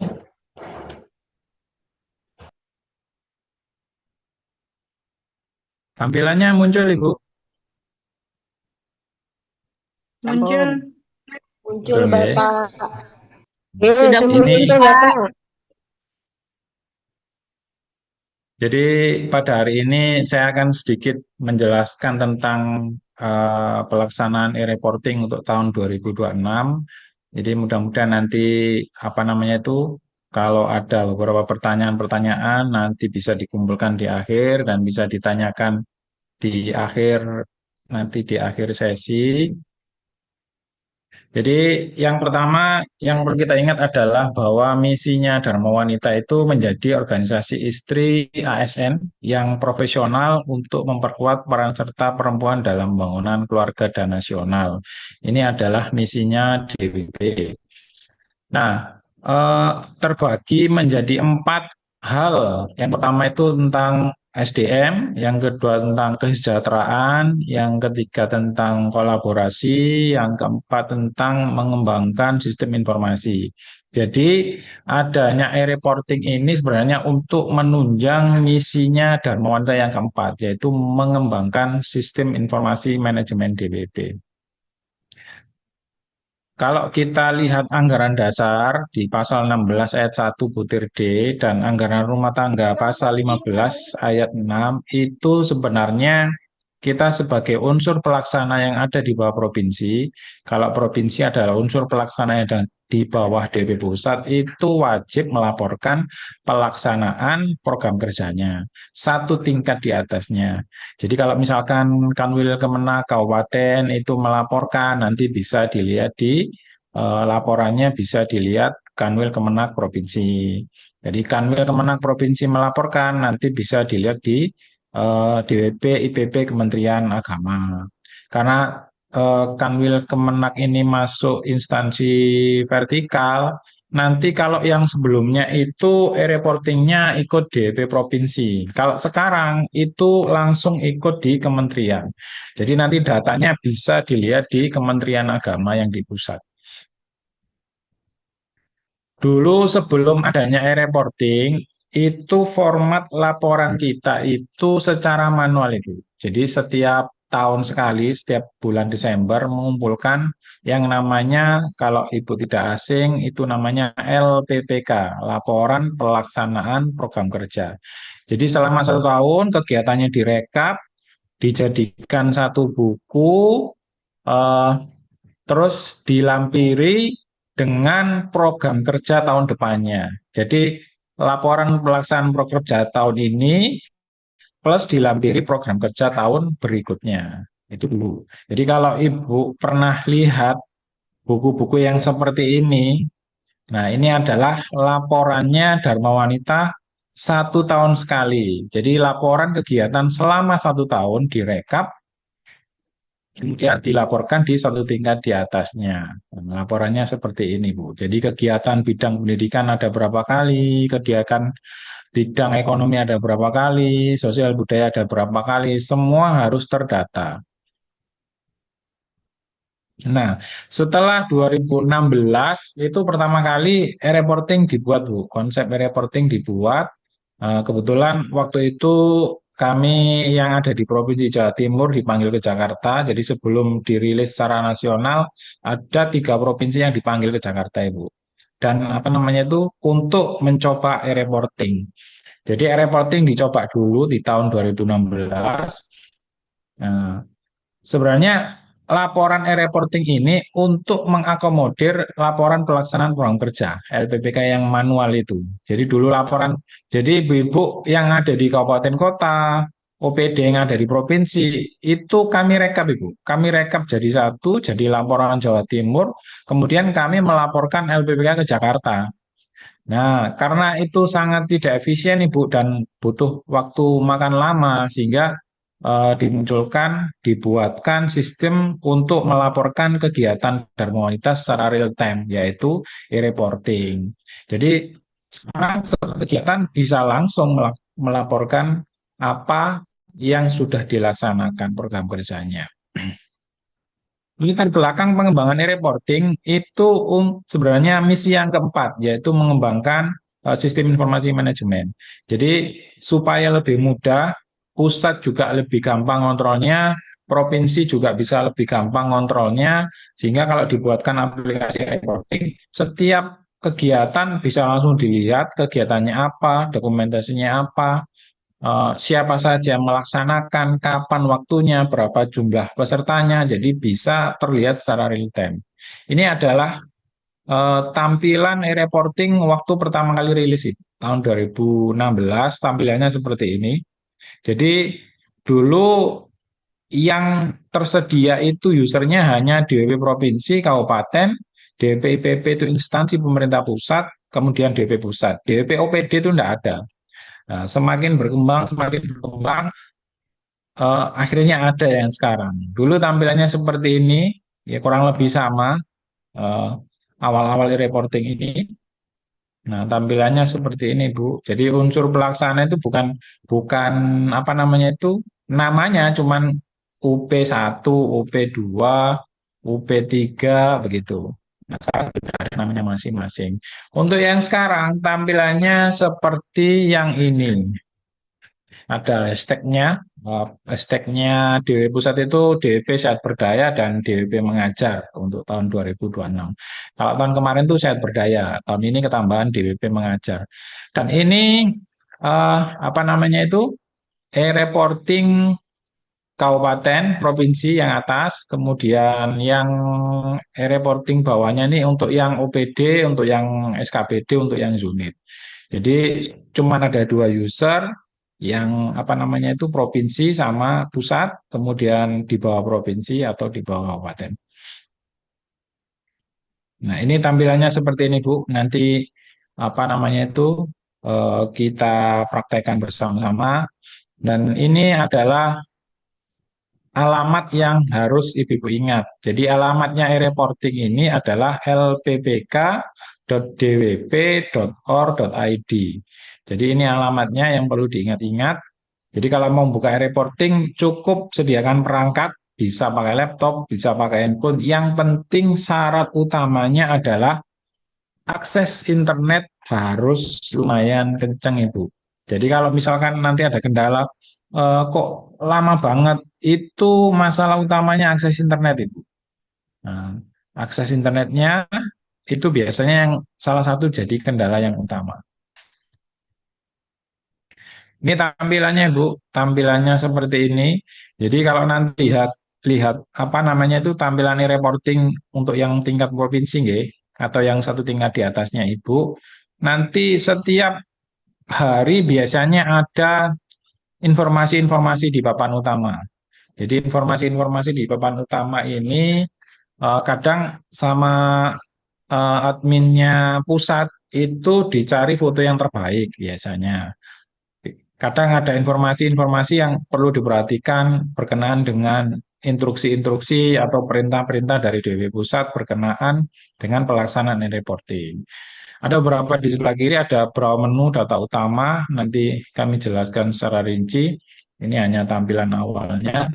Tampilannya muncul, Ibu. Sampun. Muncul nggih. Bapak. Sudah Ini muncul ya, Pak. jadi pada hari ini saya akan sedikit menjelaskan tentang pelaksanaan e-reporting untuk tahun 2026. Jadi mudah-mudahan nanti apa namanya itu kalau ada beberapa pertanyaan-pertanyaan nanti bisa dikumpulkan di akhir dan bisa ditanyakan di akhir nanti di akhir sesi. Jadi yang pertama yang perlu kita ingat adalah bahwa misinya Dharma Wanita itu menjadi organisasi istri ASN yang profesional untuk memperkuat peran serta perempuan dalam pembangunan keluarga dan nasional. Ini adalah misinya DWP. Nah, terbagi menjadi 4 hal. Yang pertama itu tentang SDM, yang kedua tentang kesejahteraan, yang ketiga tentang kolaborasi, yang keempat tentang mengembangkan sistem informasi. Jadi, adanya e-reporting ini sebenarnya untuk menunjang misinya Dharma Wanita yang keempat, yaitu mengembangkan sistem informasi manajemen DWP. Kalau kita lihat anggaran dasar di pasal 16 ayat 1 butir D dan anggaran rumah tangga pasal 15 ayat 6 itu sebenarnya kita sebagai unsur pelaksana yang ada di bawah provinsi, kalau provinsi adalah unsur pelaksana yang ada di bawah DP Pusat, itu wajib melaporkan pelaksanaan program kerjanya, satu tingkat di atasnya. Jadi kalau misalkan Kanwil Kemenak Kabupaten itu melaporkan, nanti bisa dilihat di laporannya bisa dilihat Kanwil Kemenak Provinsi. Jadi Kanwil Kemenak Provinsi melaporkan, nanti bisa dilihat di DWP IPP Kementerian Agama. Karena Kanwil Kemenak ini masuk instansi vertikal, nanti kalau yang sebelumnya itu e-reportingnya ikut DWP Provinsi. Kalau sekarang itu langsung ikut di kementerian. Jadi nanti datanya bisa dilihat di Kementerian Agama yang di pusat. Dulu sebelum adanya e-reporting, itu format laporan kita itu secara manual itu. Jadi setiap tahun sekali, setiap bulan Desember mengumpulkan yang namanya, kalau Ibu tidak asing, itu namanya LPPK, Laporan Pelaksanaan Program Kerja. Jadi selama 1 tahun kegiatannya direkap, dijadikan satu buku, eh, terus dilampiri dengan program kerja tahun depannya. Jadi laporan pelaksanaan program kerja tahun ini plus dilampiri program kerja tahun berikutnya. Itu dulu. Jadi kalau Ibu pernah lihat buku-buku yang seperti ini, nah ini adalah laporannya Dharma Wanita 1 tahun sekali. Jadi laporan kegiatan selama 1 tahun direkap tidak dilaporkan di satu tingkat di atasnya. Laporannya seperti ini, Bu. Jadi kegiatan bidang pendidikan ada berapa kali, kegiatan bidang ekonomi ada berapa kali, sosial budaya ada berapa kali, semua harus terdata. Nah, setelah 2016 itu pertama kali e-reporting dibuat, Bu. Konsep e-reporting dibuat. Kebetulan waktu itu kami yang ada di Provinsi Jawa Timur dipanggil ke Jakarta. Jadi sebelum dirilis secara nasional, ada 3 provinsi yang dipanggil ke Jakarta, Ibu. Dan apa namanya itu untuk mencoba e-reporting. Jadi e-reporting dicoba dulu di tahun 2016. Nah, sebenarnya laporan e-reporting ini untuk mengakomodir laporan pelaksanaan program kerja LPPK yang manual itu. Jadi dulu laporan, jadi ibu-ibu yang ada di kabupaten kota OPD yang ada di provinsi itu kami rekap Ibu. Kami rekap jadi satu, jadi laporan Jawa Timur, kemudian kami melaporkan LPPK ke Jakarta. Nah, karena itu sangat tidak efisien Ibu dan butuh waktu makan lama sehingga dibuatkan sistem untuk melaporkan kegiatan Dharma Wanita secara real time, yaitu e-reporting. Jadi sekarang kegiatan bisa langsung melaporkan apa yang sudah dilaksanakan program kerjanya. Latar belakang pengembangan e-reporting itu sebenarnya misi yang keempat, yaitu mengembangkan sistem informasi manajemen. Jadi supaya lebih mudah, pusat juga lebih gampang kontrolnya, provinsi juga bisa lebih gampang kontrolnya, sehingga kalau dibuatkan aplikasi e-reporting, setiap kegiatan bisa langsung dilihat kegiatannya apa, dokumentasinya apa, siapa saja yang melaksanakan, kapan waktunya, berapa jumlah pesertanya, jadi bisa terlihat secara real time. Ini adalah tampilan e-reporting waktu pertama kali rilis itu, tahun 2016, tampilannya seperti ini. Jadi dulu yang tersedia itu usernya hanya DWP Provinsi, Kabupaten, DWP IPP itu instansi pemerintah pusat, kemudian DWP pusat. DWP OPD itu tidak ada. Nah, semakin berkembang, akhirnya ada yang sekarang. Dulu tampilannya seperti ini, ya kurang lebih sama eh, awal-awal reporting ini. Nah, tampilannya seperti ini, Bu. Jadi unsur pelaksana itu bukan apa namanya itu, namanya cuman UP1, UP2, UP3 begitu. Nah, sekarang sudah ada namanya masing-masing. Untuk yang sekarang tampilannya seperti yang ini. Ada hashtagnya DWP Pusat itu DWP Sehat Berdaya dan DWP Mengajar untuk tahun 2026. Kalau tahun kemarin itu Sehat Berdaya, tahun ini ketambahan DWP Mengajar. Dan ini apa namanya itu e-reporting kabupaten, provinsi yang atas, kemudian yang e-reporting bawahnya ini untuk yang OPD, untuk yang SKPD, untuk yang unit. Jadi cuma ada 2 user yang apa namanya itu provinsi sama pusat, kemudian di bawah provinsi atau di bawah kabupaten. Nah, ini tampilannya seperti ini, Bu. Nanti apa namanya itu kita praktekkan bersama-sama. Dan ini adalah alamat yang harus Ibu ingat. Jadi alamatnya e-reporting ini adalah lppk.dwp.or.id. Jadi ini alamatnya yang perlu diingat-ingat. Jadi kalau mau buka e-reporting cukup sediakan perangkat, bisa pakai laptop, bisa pakai handphone. Yang penting syarat utamanya adalah akses internet harus lumayan kencang Ibu. Jadi kalau misalkan nanti ada kendala, kok lama banget, itu masalah utamanya akses internet Ibu. Nah, akses internetnya itu biasanya yang salah satu jadi kendala yang utama. Ini tampilannya Bu, tampilannya seperti ini. Jadi kalau nanti lihat apa namanya itu tampilan reporting untuk yang tingkat provinsi nggih, atau yang satu tingkat di atasnya Ibu, nanti setiap hari biasanya ada informasi-informasi di papan utama. Jadi informasi-informasi di papan utama ini kadang sama adminnya pusat itu dicari foto yang terbaik biasanya. Kadang ada informasi-informasi yang perlu diperhatikan berkenaan dengan instruksi-instruksi atau perintah-perintah dari DW Pusat berkenaan dengan pelaksanaan reporting. Ada beberapa di sebelah kiri, ada beberapa menu data utama, nanti kami jelaskan secara rinci. Ini hanya tampilan awalnya.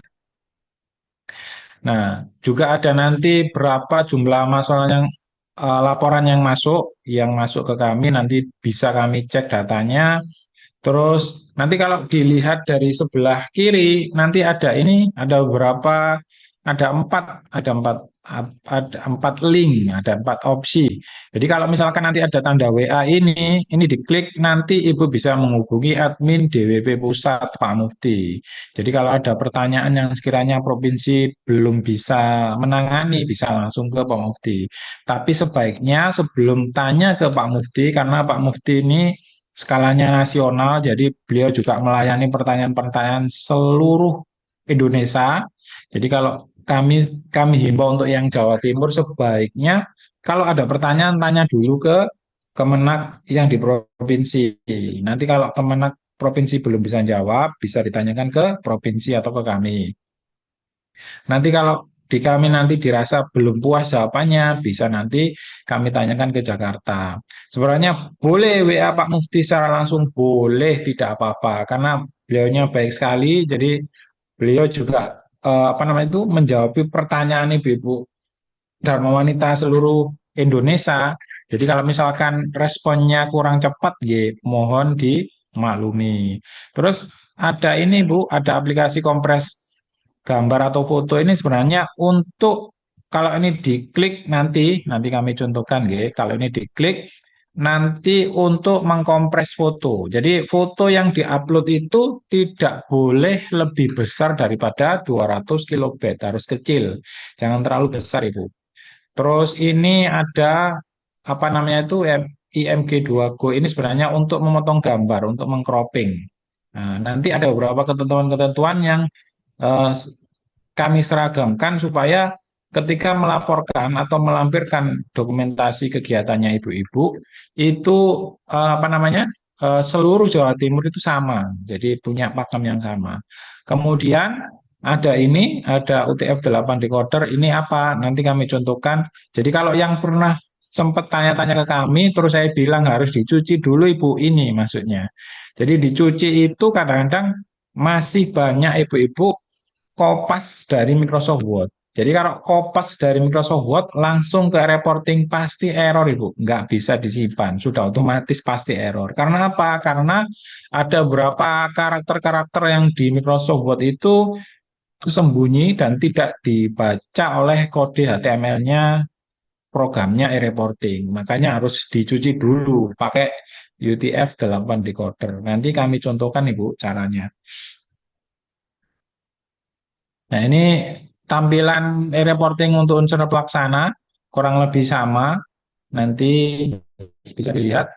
Nah, juga ada nanti berapa jumlah masalah yang laporan yang masuk ke kami, nanti bisa kami cek datanya. Terus nanti kalau dilihat dari sebelah kiri, nanti ada beberapa, ada empat link, ada 4 opsi. Jadi kalau misalkan nanti ada tanda WA ini diklik, nanti Ibu bisa menghubungi admin DWP Pusat Pak Mufti. Jadi kalau ada pertanyaan yang sekiranya provinsi belum bisa menangani, bisa langsung ke Pak Mufti. Tapi sebaiknya sebelum tanya ke Pak Mufti, karena Pak Mufti ini skalanya nasional, jadi beliau juga melayani pertanyaan-pertanyaan seluruh Indonesia. Jadi kalau kami himbau untuk yang Jawa Timur sebaiknya kalau ada pertanyaan tanya dulu ke Kemenak yang di provinsi. Nanti kalau Kemenak provinsi belum bisa jawab, bisa ditanyakan ke provinsi atau ke kami. Nanti kalau di kami nanti dirasa belum puas jawabannya, bisa nanti kami tanyakan ke Jakarta. Sebenarnya boleh WA Pak Mufti secara langsung, boleh, tidak apa-apa. Karena beliaunya baik sekali, jadi beliau juga apa namanya itu menjawab pertanyaan ibu-ibu Dharma Wanita seluruh Indonesia. Jadi kalau misalkan responnya kurang cepat, ya mohon dimaklumi. Terus ada ini Bu, ada aplikasi kompres gambar atau foto ini sebenarnya untuk kalau ini diklik nanti kami contohkan ya. Kalau ini diklik nanti untuk mengkompres foto. Jadi foto yang diupload itu tidak boleh lebih besar daripada 200 kilobyte, harus kecil. Jangan terlalu besar Ibu. Terus ini ada apa namanya itu IMG2Go ini sebenarnya untuk memotong gambar, untuk mengcropping. Nah, nanti ada beberapa ketentuan-ketentuan yang eh, kami seragamkan supaya ketika melaporkan atau melampirkan dokumentasi kegiatannya ibu-ibu itu apa namanya seluruh Jawa Timur itu sama, jadi punya pakem yang sama. Kemudian ada UTF 8 decoder, ini apa? Nanti kami contohkan. Jadi kalau yang pernah sempat tanya-tanya ke kami, terus saya bilang harus dicuci dulu Ibu ini maksudnya. Jadi dicuci itu kadang-kadang masih banyak ibu-ibu kopas dari Microsoft Word. Jadi kalau kopas dari Microsoft Word langsung ke reporting pasti error Ibu. Nggak bisa disimpan, sudah otomatis pasti error. Karena apa? Karena ada beberapa karakter-karakter yang di Microsoft Word itu sembunyi dan tidak dibaca oleh kode HTML-nya programnya e-reporting. Makanya harus dicuci dulu pakai UTF-8 decoder. Nanti kami contohkan Ibu caranya. Nah, ini tampilan e-reporting untuk unsur pelaksana kurang lebih sama. Nanti bisa dilihat.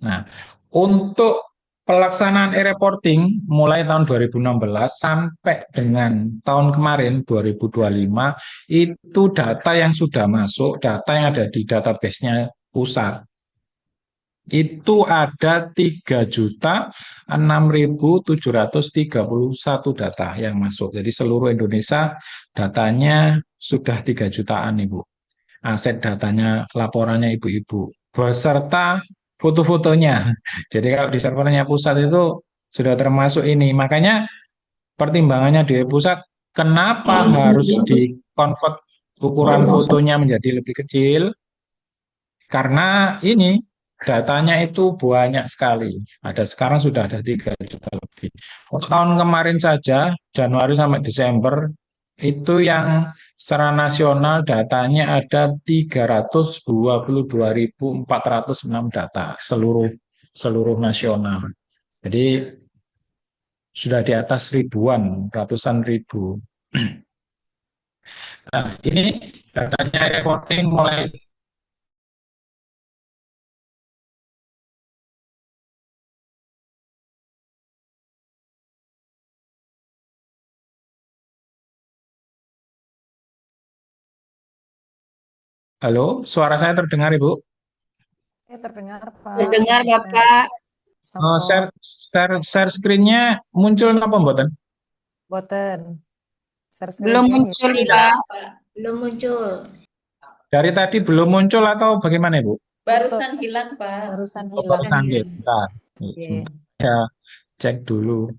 Nah, untuk pelaksanaan e-reporting mulai tahun 2016 sampai dengan tahun kemarin 2025 itu data yang sudah masuk, data yang ada di database-nya pusat itu ada 3.006.731 data yang masuk. Jadi seluruh Indonesia datanya sudah 3 jutaan Ibu. Aset datanya, laporannya Ibu-ibu. Beserta foto-fotonya. Jadi kalau di servernya pusat itu sudah termasuk ini. Makanya pertimbangannya di pusat, kenapa harus di-convert ukuran fotonya menjadi lebih kecil? Karena ini datanya itu banyak sekali. Ada sekarang sudah ada 3 juta lebih. Untuk tahun kemarin saja, Januari sampai Desember, itu yang secara nasional datanya ada 322.406 data seluruh seluruh nasional. Jadi sudah di atas ribuan, ratusan ribu. Nah, ini datanya reporting mulai. Halo, suara saya terdengar Ibu? Terdengar Pak. Mendengar Bapak. Share, share screen-nya muncul apa mboten? Boten. Share Belum screen-nya muncul hilang. Pak. Belum muncul. Dari tadi belum muncul atau bagaimana Ibu? Barusan hilang, Pak. Barusan Oh, hilang. barusan ya, sebentar. Oke. Sebentar. Ya, cek dulu.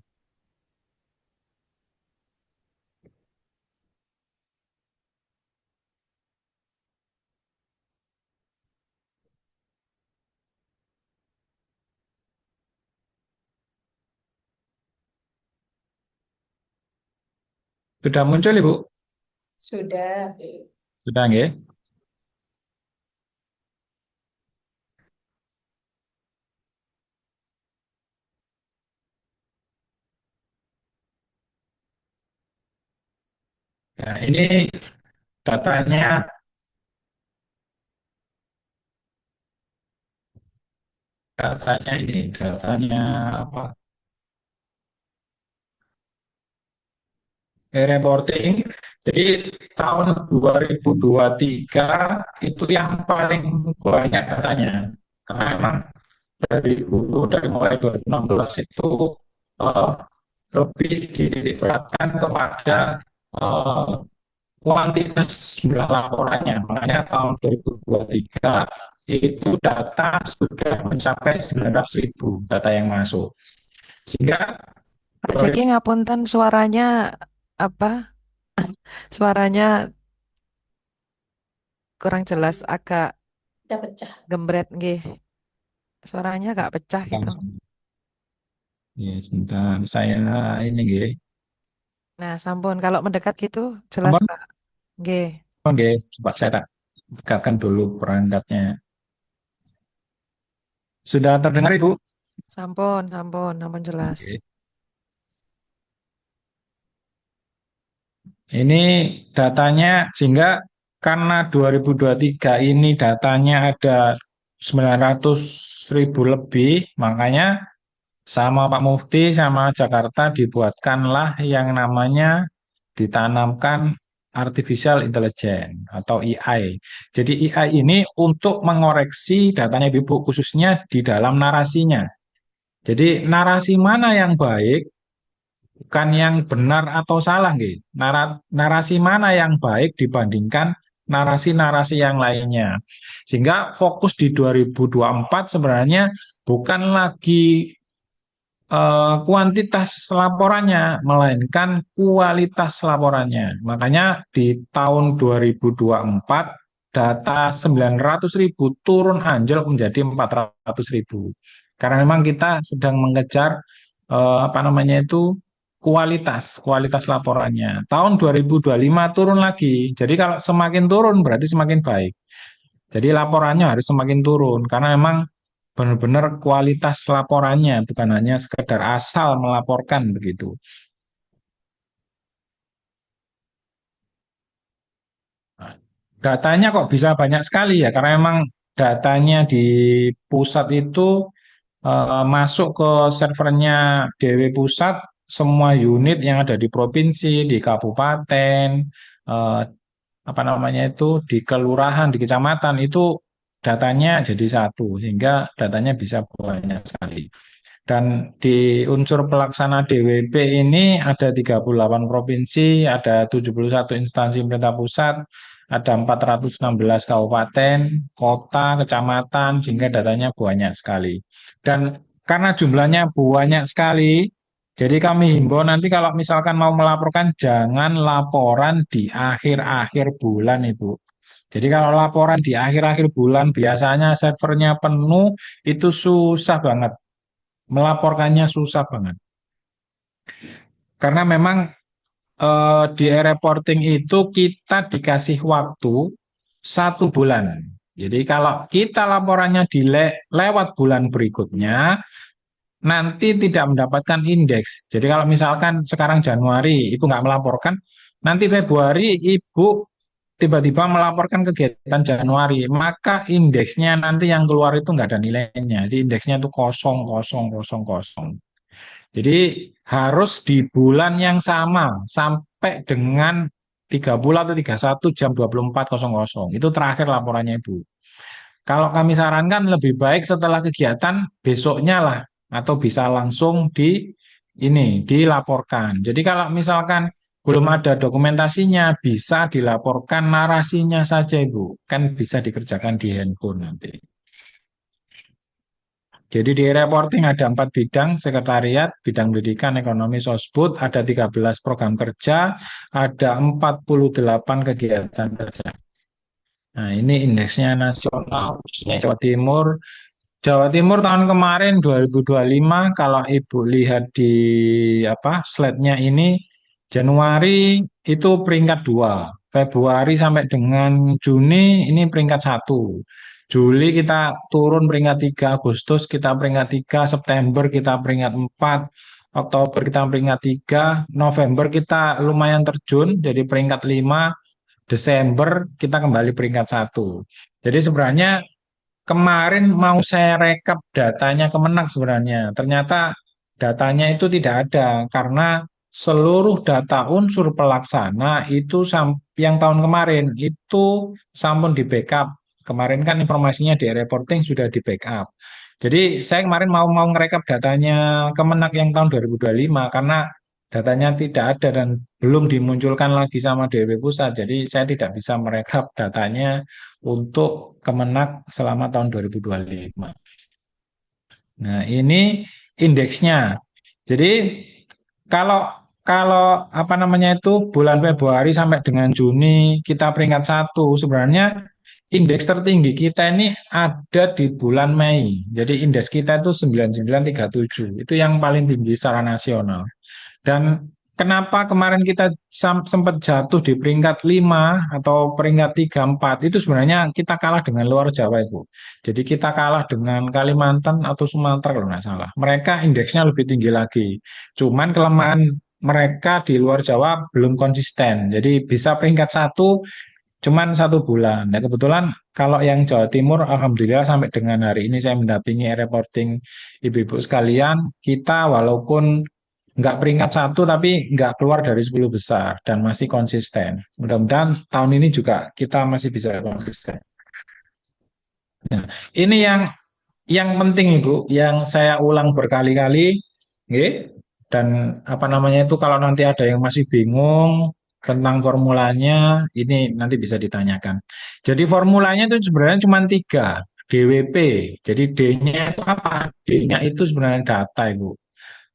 Sudah muncul Ibu? Sudah. Sudah nggih? Nah, ini datanya Datanya ini, datanya apa? Reporting. Jadi tahun 2023 itu yang paling banyak datanya. Karena memang dari dulu, dari mulai 2016 itu eh, lebih dititik beratkan kepada eh, kuantitas jumlah laporannya. Makanya tahun 2023 itu data sudah mencapai 900.000 data yang masuk. Sehingga Pak Jeki ngapunten suaranya apa? Suaranya kurang jelas, agak Pecah-pecah. gembret nggih. Suaranya agak pecah gitu. ya, sebentar saya ini nggih. Nah, sampun kalau mendekat gitu jelas, Ampun, Pak. Nggih. oke, coba saya tak dekatkan dulu perangkatnya. Sudah terdengar Ibu? Sampun, sampun, sampun jelas. Oke. Ini datanya sehingga karena 2023 ini datanya ada 900.000 lebih, makanya sama Pak Mufti sama Jakarta dibuatkanlah yang namanya ditanamkan artificial intelligence atau AI. Jadi AI ini untuk mengoreksi datanya Ibu khususnya di dalam narasinya. Jadi narasi mana yang baik, bukan yang benar atau salah, nggih. Narasi mana yang baik dibandingkan narasi-narasi yang lainnya. Sehingga fokus di 2024 sebenarnya bukan lagi kuantitas laporannya, melainkan kualitas laporannya. Makanya di tahun 2024 data 900.000 turun anjlok menjadi 400.000. Karena memang kita sedang mengejar apa namanya itu kualitas laporannya. Tahun 2025 turun lagi. Jadi kalau semakin turun berarti semakin baik. Jadi laporannya harus semakin turun karena memang benar-benar kualitas laporannya bukan hanya sekedar asal melaporkan begitu. Nah, datanya kok bisa banyak sekali ya karena memang datanya di pusat itu masuk ke servernya DW Pusat, semua unit yang ada di provinsi, di kabupaten, eh, apa namanya itu, di kelurahan, di kecamatan itu datanya jadi satu, sehingga datanya bisa banyak sekali. Dan di unsur pelaksana DWP ini ada 38 provinsi, ada 71 instansi pemerintah pusat, ada 416 kabupaten, kota, kecamatan, sehingga datanya banyak sekali. Dan karena jumlahnya banyak sekali, jadi kami himbau nanti kalau misalkan mau melaporkan, jangan laporan di akhir-akhir bulan Ibu. Jadi kalau laporan di akhir-akhir bulan biasanya servernya penuh, itu susah banget. Melaporkannya susah banget. Karena memang di e-reporting itu kita dikasih waktu 1 bulan. Jadi kalau kita laporannya lewat bulan berikutnya, nanti tidak mendapatkan indeks. Jadi kalau misalkan sekarang Januari Ibu nggak melaporkan, nanti Februari Ibu tiba-tiba melaporkan kegiatan Januari, maka indeksnya nanti yang keluar itu nggak ada nilainya. Jadi indeksnya itu kosong, kosong, kosong, kosong. Jadi harus di bulan yang sama sampai dengan 30 atau 31 jam 24.00. Itu terakhir laporannya Ibu. Kalau kami sarankan lebih baik setelah kegiatan besoknya lah atau bisa langsung dilaporkan. Jadi kalau misalkan belum ada dokumentasinya bisa dilaporkan narasinya saja Ibu. Kan bisa dikerjakan di handphone nanti. Jadi di reporting ada 4 bidang, sekretariat, bidang pendidikan, ekonomi, sosbud, ada 13 program kerja, ada 48 kegiatan kerja. Nah ini indeksnya nasional, khususnya Jawa Timur. Jawa Timur tahun kemarin 2025, kalau Ibu lihat di slide-nya ini, Januari itu peringkat 2, Februari sampai dengan Juni ini peringkat 1. Juli kita turun peringkat 3, Agustus kita peringkat 3, September kita peringkat 4, Oktober kita peringkat 3, November kita lumayan terjun jadi peringkat 5, Desember kita kembali peringkat 1. Jadi sebenarnya kemarin mau saya rekap datanya Kemenak sebenarnya. Ternyata datanya itu tidak ada karena seluruh data unsur pelaksana itu yang tahun kemarin itu sampun di backup. Kemarin kan informasinya di reporting sudah di backup. Jadi saya kemarin mau ngerekap datanya Kemenak yang tahun 2025 karena datanya tidak ada dan belum dimunculkan lagi sama DW Pusat. Jadi saya tidak bisa merekap datanya untuk Kemenak selama tahun 2025. Nah, ini indeksnya. Jadi kalau kalau apa namanya itu bulan Februari sampai dengan Juni kita peringkat 1, sebenarnya indeks tertinggi kita ini ada di bulan Mei. Jadi indeks kita itu 9937. Itu yang paling tinggi secara nasional. Dan kenapa kemarin kita sempat jatuh di peringkat 5 atau peringkat 3, 4, itu sebenarnya kita kalah dengan luar Jawa, Ibu. Jadi kita kalah dengan Kalimantan atau Sumatera kalau nggak salah. Mereka indeksnya lebih tinggi lagi. Cuman kelemahan mereka di luar Jawa belum konsisten. Jadi bisa peringkat 1 cuman 1 bulan. Nah, kebetulan kalau yang Jawa Timur, alhamdulillah sampai dengan hari ini saya mendampingi reporting ibu-ibu sekalian, kita walaupun nggak peringkat 1 tapi nggak keluar dari 10 besar dan masih konsisten. Mudah-mudahan tahun ini juga kita masih bisa konsisten. Nah, ini yang penting Ibu, yang saya ulang berkali-kali, nggih. Dan apa namanya itu kalau nanti ada yang masih bingung tentang formulanya, ini nanti bisa ditanyakan. Jadi formulanya itu sebenarnya cuma 3, DWP. Jadi D-nya itu apa? D-nya itu sebenarnya data, Ibu.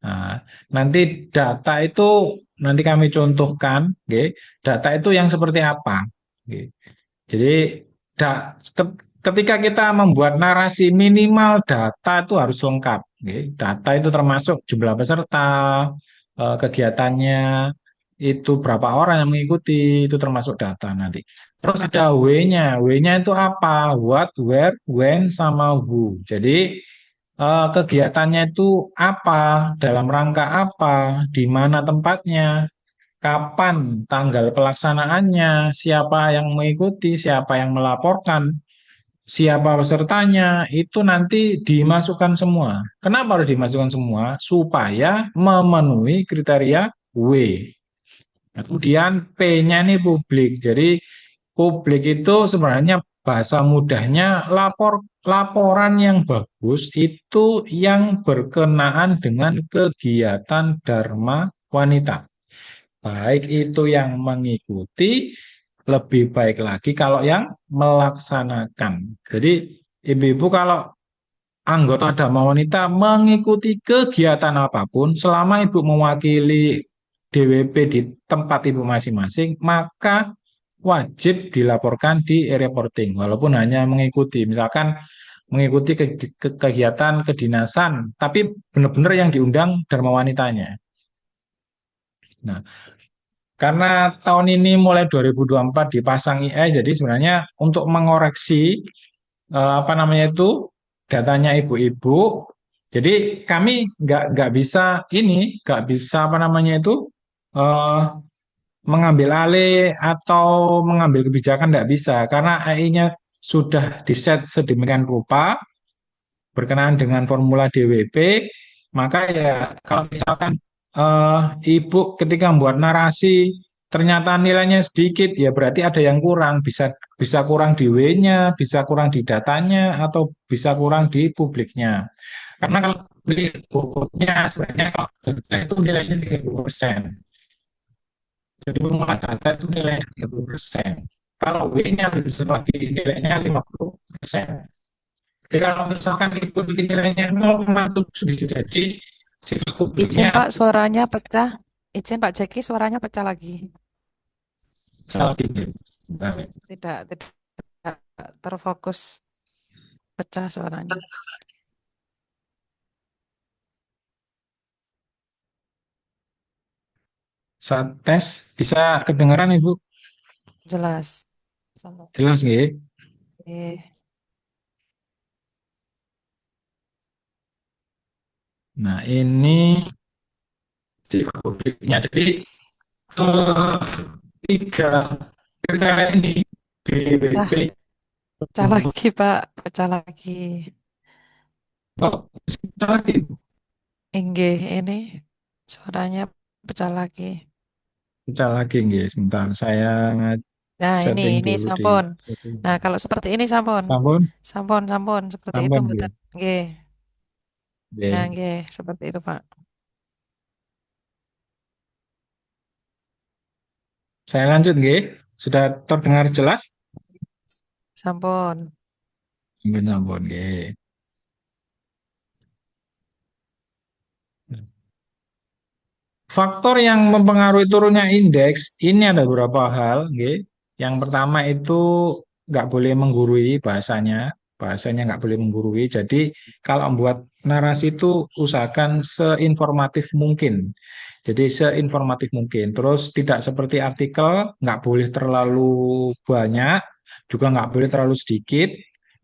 Nah, nanti data itu nanti kami contohkan, nggih. Data itu yang seperti apa? Nggih. Jadi ketika kita membuat narasi minimal data itu harus lengkap. Nggih. Data itu termasuk jumlah peserta, kegiatannya, itu berapa orang yang mengikuti, itu termasuk data nanti. Terus ada W-nya. W-nya itu apa? What, where, when, sama who. Jadi kegiatannya itu apa, dalam rangka apa, di mana tempatnya, kapan tanggal pelaksanaannya, siapa yang mengikuti, siapa yang melaporkan, siapa pesertanya, itu nanti dimasukkan semua. Kenapa harus dimasukkan semua? Supaya memenuhi kriteria W. Kemudian P-nya ini publik. Jadi publik itu sebenarnya bahasa mudahnya laporan yang bagus itu yang berkenaan dengan kegiatan Dharma Wanita. Baik itu yang mengikuti, lebih baik lagi kalau yang melaksanakan. Jadi ibu-ibu kalau anggota Dharma Wanita mengikuti kegiatan apapun, selama ibu mewakili DWP di tempat ibu masing-masing, maka wajib dilaporkan di e-reporting, walaupun hanya mengikuti, misalkan mengikuti kegiatan kedinasan, tapi benar-benar yang diundang Dharma Wanitanya. Nah, karena tahun ini mulai 2024 dipasang IE, jadi sebenarnya untuk mengoreksi apa namanya itu datanya ibu-ibu, jadi kami nggak bisa nggak bisa apa namanya itu eh, mengambil alih atau mengambil kebijakan tidak bisa karena AI-nya sudah diset sedemikian rupa berkenaan dengan formula DWP, maka ya kalau misalkan ibu ketika membuat narasi ternyata nilainya sedikit, ya berarti ada yang kurang, bisa bisa kurang di W-nya, bisa kurang di datanya, atau bisa kurang di publiknya. Karena kalau beli bukunya sebenarnya kalau data itu nilainya 30%. Jadi penguatan data itu nilainya 30%. Kalau W-nya lebih besar lagi nilainya 50%. Jadi kalau misalkan itu nilainya 0,7 bisa jadi sifat Izin publiknya Pak, suaranya pecah. Izin Pak Jeki, suaranya pecah lagi. salah tinggi. Tidak terfokus, pecah suaranya. Saat tes bisa kedengaran Ibu? Jelas. Jelas nggih? Nah, ini sifat publiknya. Jadi tiga kriteria ini DWP, Pecah lagi, Pak. Pecah lagi. Oh, sebentar lagi. Inggih, ini suaranya pecah lagi. Pecah lagi nggih, sebentar. Saya Nah, setting ini dulu di sampun. setting. Nah, kalau seperti ini sampun. Sampun, Sampun, seperti itu sampun nggih. mboten. Nggih. Nah, Nggih. nggih, seperti itu, Pak. Saya lanjut nggih. Sudah terdengar jelas? Sampun. Sampun, sampun nggih. Faktor yang mempengaruhi turunnya indeks ini ada beberapa hal, nggih. Yang pertama itu nggak boleh menggurui bahasanya nggak boleh menggurui. Jadi kalau membuat narasi itu usahakan seinformatif mungkin. Jadi seinformatif mungkin. Terus tidak seperti artikel, nggak boleh terlalu banyak, juga nggak boleh terlalu sedikit.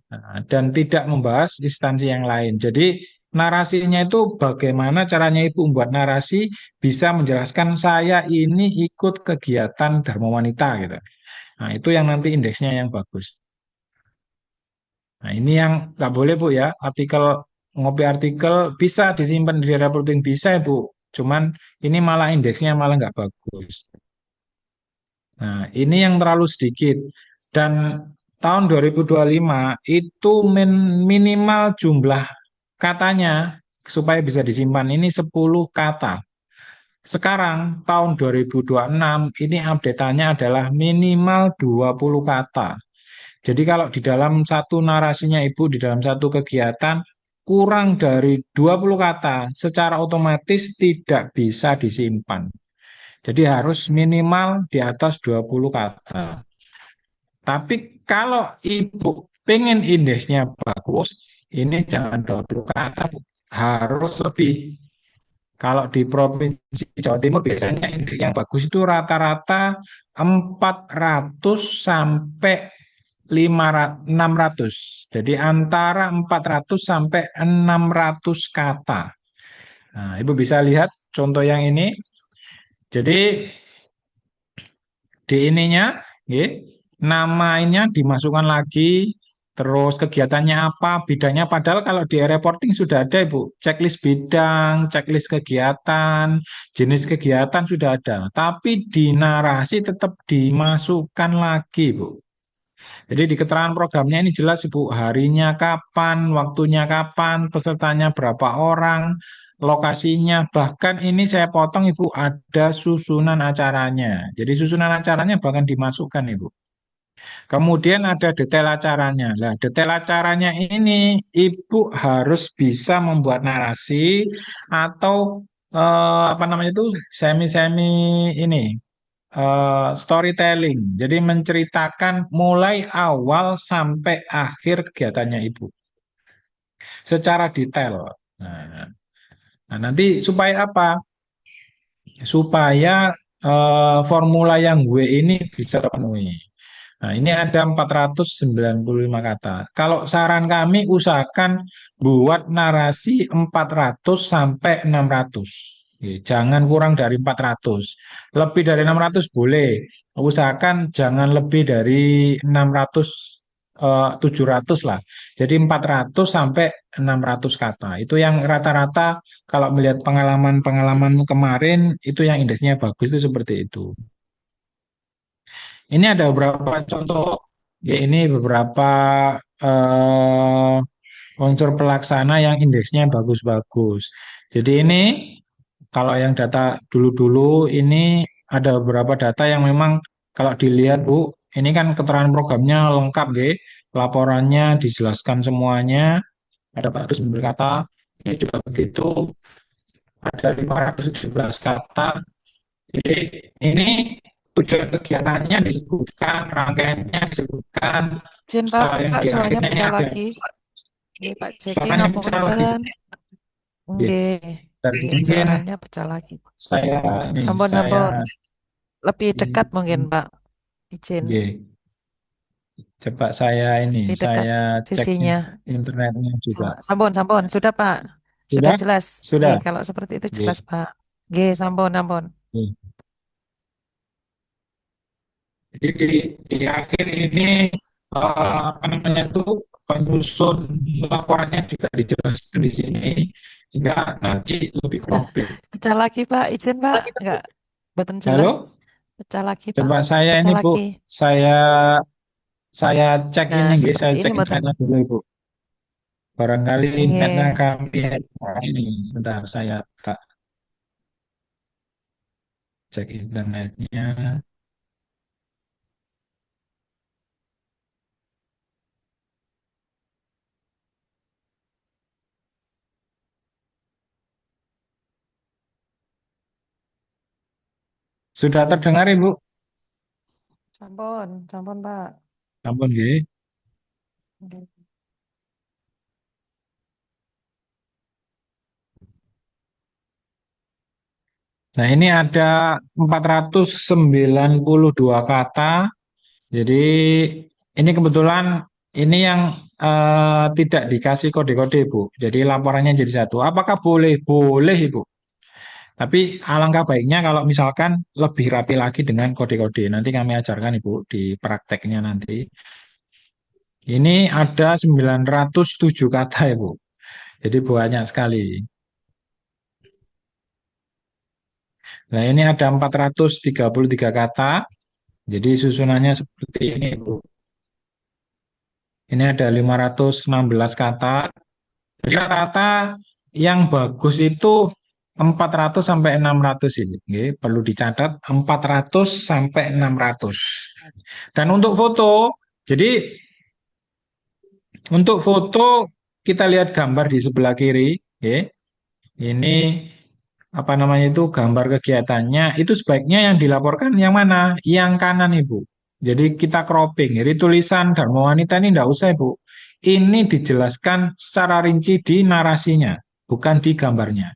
Nah, dan tidak membahas instansi yang lain. Jadi narasinya itu bagaimana caranya ibu membuat narasi bisa menjelaskan saya ini ikut kegiatan Dharma Wanita gitu. Nah, itu yang nanti indeksnya yang bagus. Nah, ini yang nggak boleh Bu ya. Ngopi artikel bisa disimpan di reporting bisa ya Bu. Cuman ini malah indeksnya malah nggak bagus. Nah, ini yang terlalu sedikit. Dan tahun 2025 itu minimal jumlah katanya supaya bisa disimpan ini 10 kata. Sekarang tahun 2026 ini update-nya adalah minimal 20 kata. Jadi kalau di dalam satu narasinya Ibu, di dalam satu kegiatan, kurang dari 20 kata, secara otomatis tidak bisa disimpan. Jadi harus minimal di atas 20 kata. Tapi kalau Ibu pengen indeksnya bagus, ini jangan 20 kata, harus lebih. Kalau di Provinsi Jawa Timur biasanya indeks yang bagus itu rata-rata 400 sampai 600. Jadi antara 400 sampai 600 kata. Nah, Ibu bisa lihat contoh yang ini. Jadi di ininya, nggih, namanya dimasukkan lagi, terus kegiatannya apa, bidangnya. Padahal kalau di reporting sudah ada, Ibu, checklist bidang, checklist kegiatan, jenis kegiatan sudah ada. Tapi di narasi tetap dimasukkan lagi, Bu. Jadi di keterangan programnya ini jelas, Ibu, harinya kapan, waktunya kapan, pesertanya berapa orang, lokasinya. Bahkan ini saya potong, Ibu, ada susunan acaranya. Jadi susunan acaranya bahkan dimasukkan, Ibu. Kemudian ada detail acaranya. Nah, detail acaranya ini Ibu harus bisa membuat narasi atau apa namanya itu semi-semi ini storytelling. Jadi menceritakan mulai awal sampai akhir kegiatannya Ibu secara detail. Nah, nanti supaya apa? Supaya formula yang gue ini bisa terpenuhi. Nah, ini ada 495 kata. Kalau saran kami usahakan buat narasi 400 sampai 600. Jangan kurang dari 400. Lebih dari 600 boleh. Usahakan jangan lebih dari 600 700 lah. Jadi 400 sampai 600 kata. Itu yang rata-rata kalau melihat pengalaman-pengalaman kemarin itu yang indeksnya bagus itu seperti itu. Ini ada beberapa contoh, ya ini beberapa eh, unsur pelaksana yang indeksnya bagus-bagus. Jadi ini kalau yang data dulu-dulu ini ada beberapa data yang memang kalau dilihat Bu, ini kan keterangan programnya lengkap, laporannya dijelaskan semuanya, ada 409 kata, ini juga begitu, ada 517 kata. Jadi ini tujuan kegiatannya disebutkan, rangkaiannya disebutkan, Izin setelah yang Pak, di suaranya akhirnya ini pecah ada lagi. Nggih, Pak Jeki suaranya pecah lagi. ngapunten. Nggih, Dan nggih, mungkin suaranya pecah lagi. saya Sampun, lebih dekat mungkin ini, Pak. Izin, coba saya lebih dekat cek sisinya. internetnya juga. Sampun, sudah Pak. Sudah Sudah? jelas. Sudah. Kalau seperti itu Oke. jelas Pak. Nggih, sampun. Jadi di akhir ini apa namanya itu penyusun laporannya juga dijelaskan di sini sehingga nanti lebih konkret. Pecah lagi Pak, izin Pak, enggak betul jelas. Halo, Pecah lagi Pak, coba saya pecah ini Bu, lagi. saya saya cek Nah, ini, nggih, seperti saya ini cek betul. internetnya dulu Ibu. Barangkali internetnya Nggih. kami ini, sebentar saya tak cek internetnya. Sudah terdengar Ibu? Sampun, sampun Pak. Ampun nggih. Nggih. Nah, ini ada 492 kata. Jadi ini kebetulan ini yang tidak dikasih kode-kode, Bu. Jadi laporannya jadi satu. Apakah boleh? Boleh, Ibu. Tapi alangkah baiknya kalau misalkan lebih rapi lagi dengan kode-kode. Nanti kami ajarkan, Ibu, di prakteknya nanti. Ini ada 907 kata, Ibu. Jadi banyak sekali. Nah, ini ada 433 kata. Jadi susunannya seperti ini, Bu. Ini ada 516 kata. Jadi rata-rata yang bagus itu 400 sampai 600 ini. Nggih, perlu dicatat 400 sampai 600. Dan untuk foto, jadi untuk foto kita lihat gambar di sebelah kiri, nggih. Ini apa namanya itu gambar kegiatannya itu sebaiknya yang dilaporkan yang mana? Yang kanan Ibu. Jadi kita cropping. Jadi tulisan Dharma Wanita ini enggak usah Ibu. Ini dijelaskan secara rinci di narasinya, bukan di gambarnya.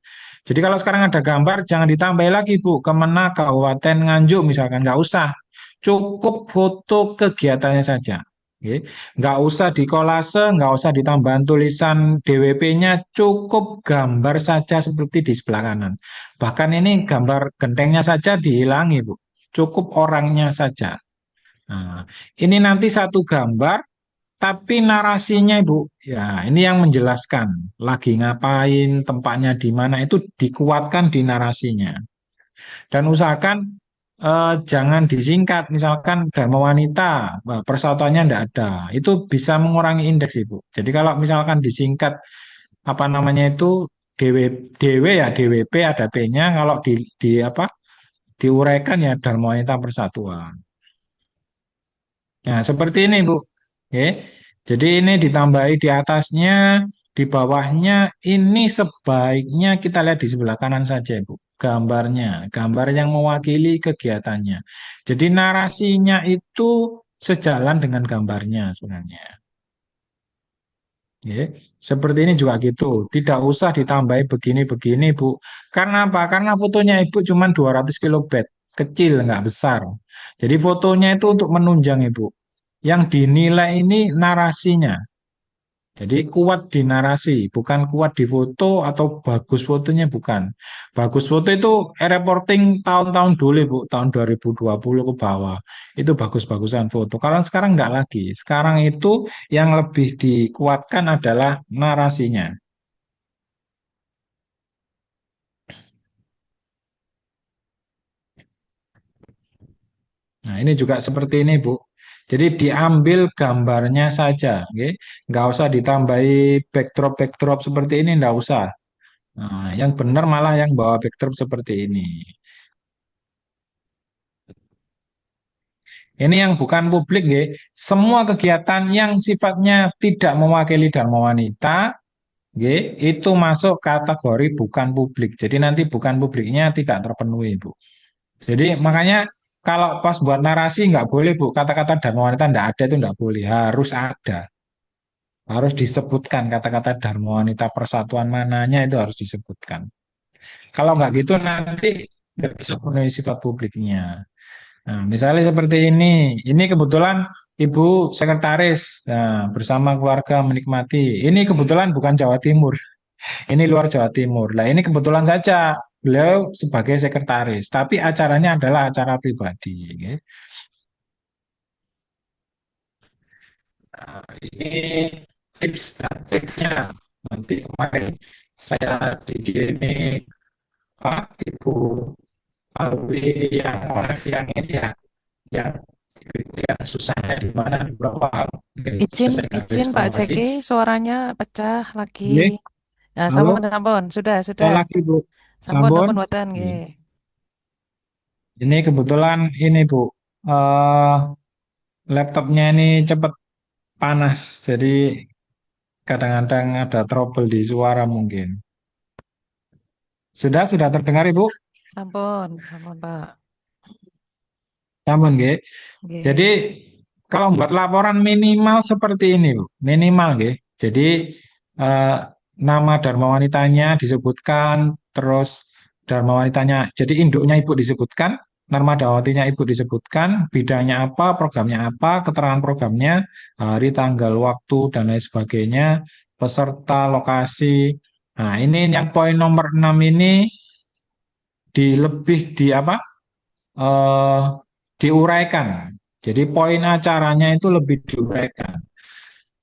Jadi kalau sekarang ada gambar jangan ditambah lagi Bu. Kemenak Kabupaten Nganjuk misalkan enggak usah. Cukup foto kegiatannya saja. Oke. Nggak usah dikolase, nggak usah ditambahan tulisan DWP-nya, cukup gambar saja seperti di sebelah kanan. Bahkan ini gambar gentengnya saja dihilangi, Bu. Cukup orangnya saja. Nah, ini nanti satu gambar, tapi narasinya, Ibu, ya ini yang menjelaskan lagi ngapain, tempatnya di mana, itu dikuatkan di narasinya. Dan usahakan jangan disingkat, misalkan Dharma Wanita, persatuannya tidak ada, itu bisa mengurangi indeks Ibu. Jadi kalau misalkan disingkat apa namanya itu DW, DW ya DWP ada P-nya, kalau di apa diuraikan ya Dharma Wanita Persatuan. Nah, seperti ini Bu. Oke. Jadi ini ditambahi di atasnya, di bawahnya ini sebaiknya kita lihat di sebelah kanan saja, Bu. Gambarnya, gambar yang mewakili kegiatannya. Jadi narasinya itu sejalan dengan gambarnya sebenarnya. Ya, seperti ini juga gitu. Tidak usah ditambahi begini-begini, Bu. Karena apa? Karena fotonya Ibu cuma 200 kilobyte. Kecil, nggak besar. Jadi fotonya itu untuk menunjang, Ibu. Yang dinilai ini narasinya. Jadi kuat di narasi, bukan kuat di foto atau bagus fotonya, bukan. Bagus foto itu reporting tahun-tahun dulu, Bu, tahun 2020 ke bawah. Itu bagus-bagusan foto. Kalau sekarang nggak lagi. Sekarang itu yang lebih dikuatkan adalah narasinya. Nah, ini juga seperti ini, Bu. Jadi diambil gambarnya saja, oke? Nggak usah ditambahi backdrop-backdrop seperti ini, nggak usah. Nah, yang benar malah yang bawa backdrop seperti ini. Ini yang bukan publik, ya. Semua kegiatan yang sifatnya tidak mewakili Dharma Wanita, ya, itu masuk kategori bukan publik. Jadi nanti bukan publiknya tidak terpenuhi, Bu. Jadi makanya kalau pas buat narasi nggak boleh, Bu. Kata-kata Dharma Wanita nggak ada itu nggak boleh. Harus ada. Harus disebutkan kata-kata Dharma Wanita Persatuan mananya itu harus disebutkan. Kalau nggak gitu nanti nggak bisa penuhi sifat publiknya. Nah, misalnya seperti ini kebetulan Ibu sekretaris, nah, bersama keluarga menikmati. Ini kebetulan bukan Jawa Timur, ini luar Jawa Timur. Nah, ini kebetulan saja beliau sebagai sekretaris, tapi acaranya adalah acara pribadi. Oke. Nah, ini tips dan triknya. Nanti kemarin saya dikirimi Pak Ibu Alwi yang yang ini ya, yang yang susahnya di mana di beberapa hal. Mungkin bisa saya garis Izin Pak bawahi. Jeki, suaranya pecah lagi. Ini, Nah, halo, sampun, sudah, lagi Bu. sampun, Sampun. ampun boten, Iya. nggih. Ini kebetulan ini Bu, eh laptopnya ini cepet panas, jadi kadang-kadang ada trouble di suara mungkin. Sudah terdengar Ibu? Sampun, Pak. Sampun, nggih. Jadi Nggih. kalau buat laporan minimal seperti ini, Bu. Minimal, nggih. Jadi eh, nama Dharma Wanitanya disebutkan, terus Dharma Wanitanya, jadi induknya Ibu disebutkan, nama Dharmawatinya Ibu disebutkan, bidangnya apa, programnya apa, keterangan programnya, hari, tanggal, waktu, dan lain sebagainya, peserta, lokasi. Nah, ini yang poin nomor 6 ini lebih di apa? eh, Diuraikan. Jadi poin acaranya itu lebih diuraikan.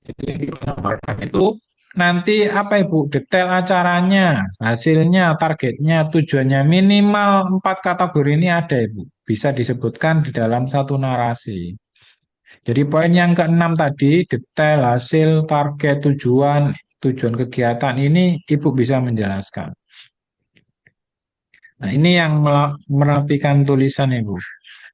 Jadi yang diuraikan itu nanti apa Ibu? Detail acaranya, hasilnya, targetnya, tujuannya minimal 4 kategori ini ada Ibu. Bisa disebutkan di dalam satu narasi. Jadi poin yang keenam tadi, detail, hasil, target, tujuan kegiatan ini Ibu bisa menjelaskan. Nah, ini yang merapikan tulisan Ibu.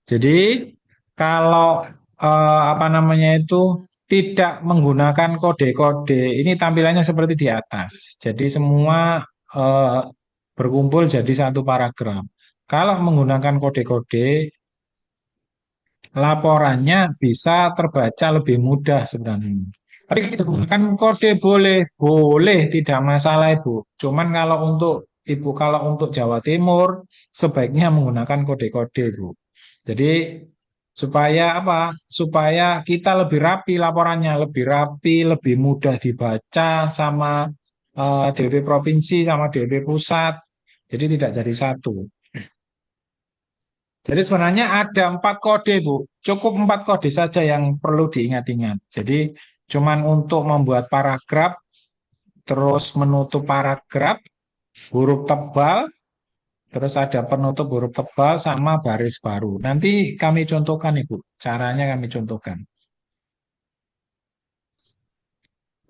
Jadi kalau apa namanya itu tidak menggunakan kode-kode, ini tampilannya seperti di atas. Jadi semua eh, berkumpul jadi satu paragraf. Kalau menggunakan kode-kode, laporannya bisa terbaca lebih mudah sebenarnya. Tapi kita gunakan kode boleh, tidak masalah Ibu. Cuman kalau untuk Ibu, kalau untuk Jawa Timur, sebaiknya menggunakan kode-kode Ibu. Jadi supaya apa? Supaya kita lebih rapi laporannya, lebih rapi, lebih mudah dibaca sama DW provinsi sama DW pusat. Jadi tidak jadi satu. Jadi sebenarnya ada 4 kode, Bu. Cukup 4 kode saja yang perlu diingat-ingat. Jadi cuman untuk membuat paragraf, terus menutup paragraf, huruf tebal, terus ada penutup huruf tebal sama baris baru. Nanti kami contohkan, Ibu. Caranya kami contohkan.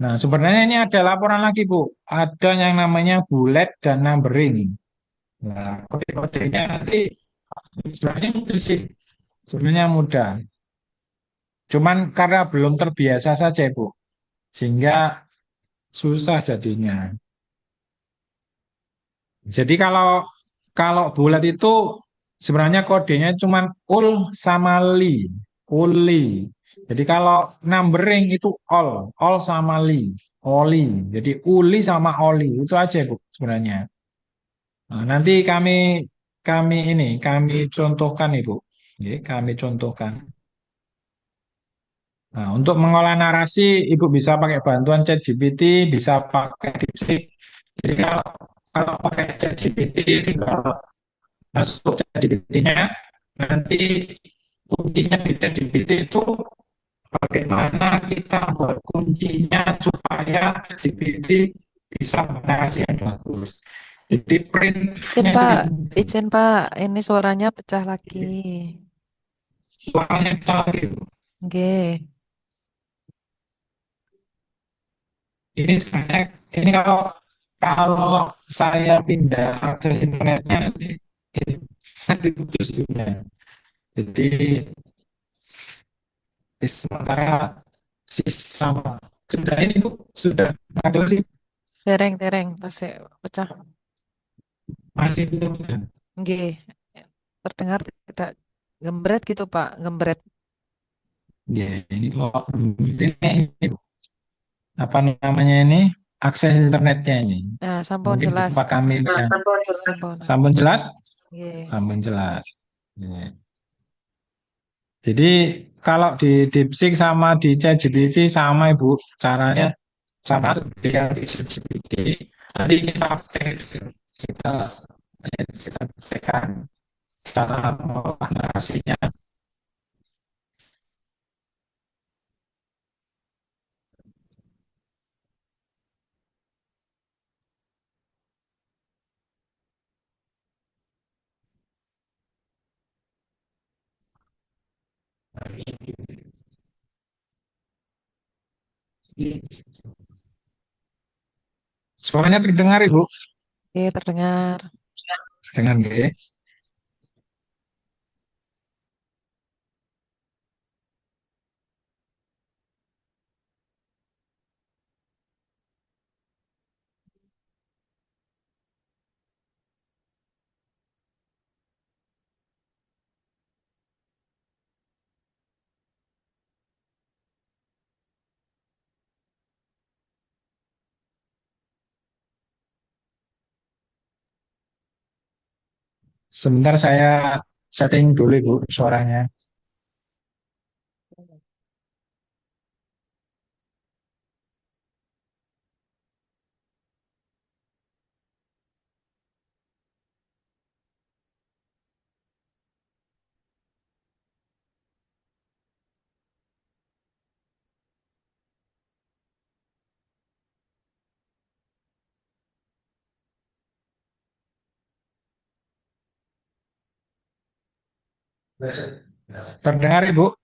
Nah, sebenarnya ini ada laporan lagi, Bu. Ada yang namanya bullet dan numbering. Nah, kode-kodenya nanti sebenarnya mudah sih. Sebenarnya mudah. Cuman karena belum terbiasa saja, Bu. Sehingga susah jadinya. Jadi kalau kalau bulat itu sebenarnya kodenya cuman ul sama li, uli. Jadi kalau numbering itu all sama li, oli. Jadi uli sama oli itu aja Bu sebenarnya. Nah, nanti kami contohkan Ibu. Oke, kami contohkan. Nah, untuk mengolah narasi, Ibu bisa pakai bantuan ChatGPT, bisa pakai DeepSeek. Jadi kalau pakai ChatGPT, tinggal masuk ChatGPT-nya, nanti kuncinya di ChatGPT itu bagaimana kita buat kuncinya supaya ChatGPT bisa menarasi yang bagus. Jadi Izin printnya Pak, itu izin Pak, ini suaranya pecah lagi. suaranya canggih. Nggih. Ini sebenarnya ini kalau saya pindah akses internetnya nanti putus juga. Jadi sementara sama sudah ini Bu sudah ngatur sih Tereng, tasik pecah. masih belum. Nggih. Terdengar tidak gembret gitu, Pak, gembret. Ya ini kalau ini apa namanya ini akses internetnya ini Nah, sampun mungkin jelas. tempat kami Sampun. sampun jelas Nggih. sampun jelas. Ya. Jadi kalau di DeepSeek sama di ChatGPT sama Ibu caranya sama seperti yang di ChatGPT. Nanti kita kita praktekkan cara mengolah narasinya. Suaranya terdengar, Ibu? Oke, terdengar. Terdengar nggih? Sebentar saya setting dulu, Ibu, suaranya. Terdengar, Ibu?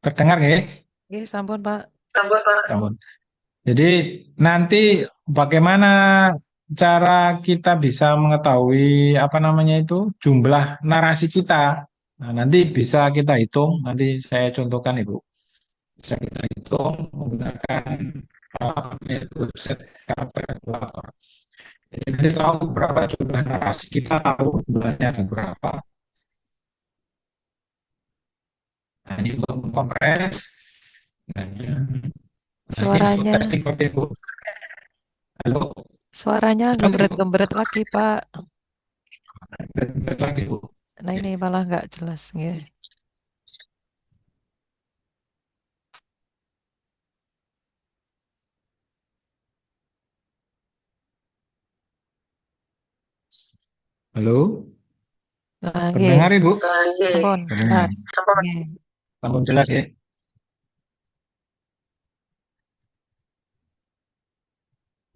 Terdengar nggih? Oke, sampun, Pak. Sampun. Jadi nanti bagaimana cara kita bisa mengetahui apa namanya itu jumlah narasi kita? Nah, nanti bisa kita hitung. Nanti saya contohkan, Ibu. Bisa kita hitung menggunakan website karakter kalkulator. Jadi nanti tahu berapa jumlah narasi kita, tahu jumlahnya ada berapa. Nah, ini untuk mengkompres. Nah, ini untuk Suaranya, testing seperti itu. Halo, suaranya jelas, Ibu? gembret-gembret lagi, Pak. Gembret lagi, Bu. Nah, ini malah nggak jelas, nggih. Halo, Nah, nggih, terdengar, Ibu? sampun, Terdengar. jelas. Nggih. Sampun jelas ya.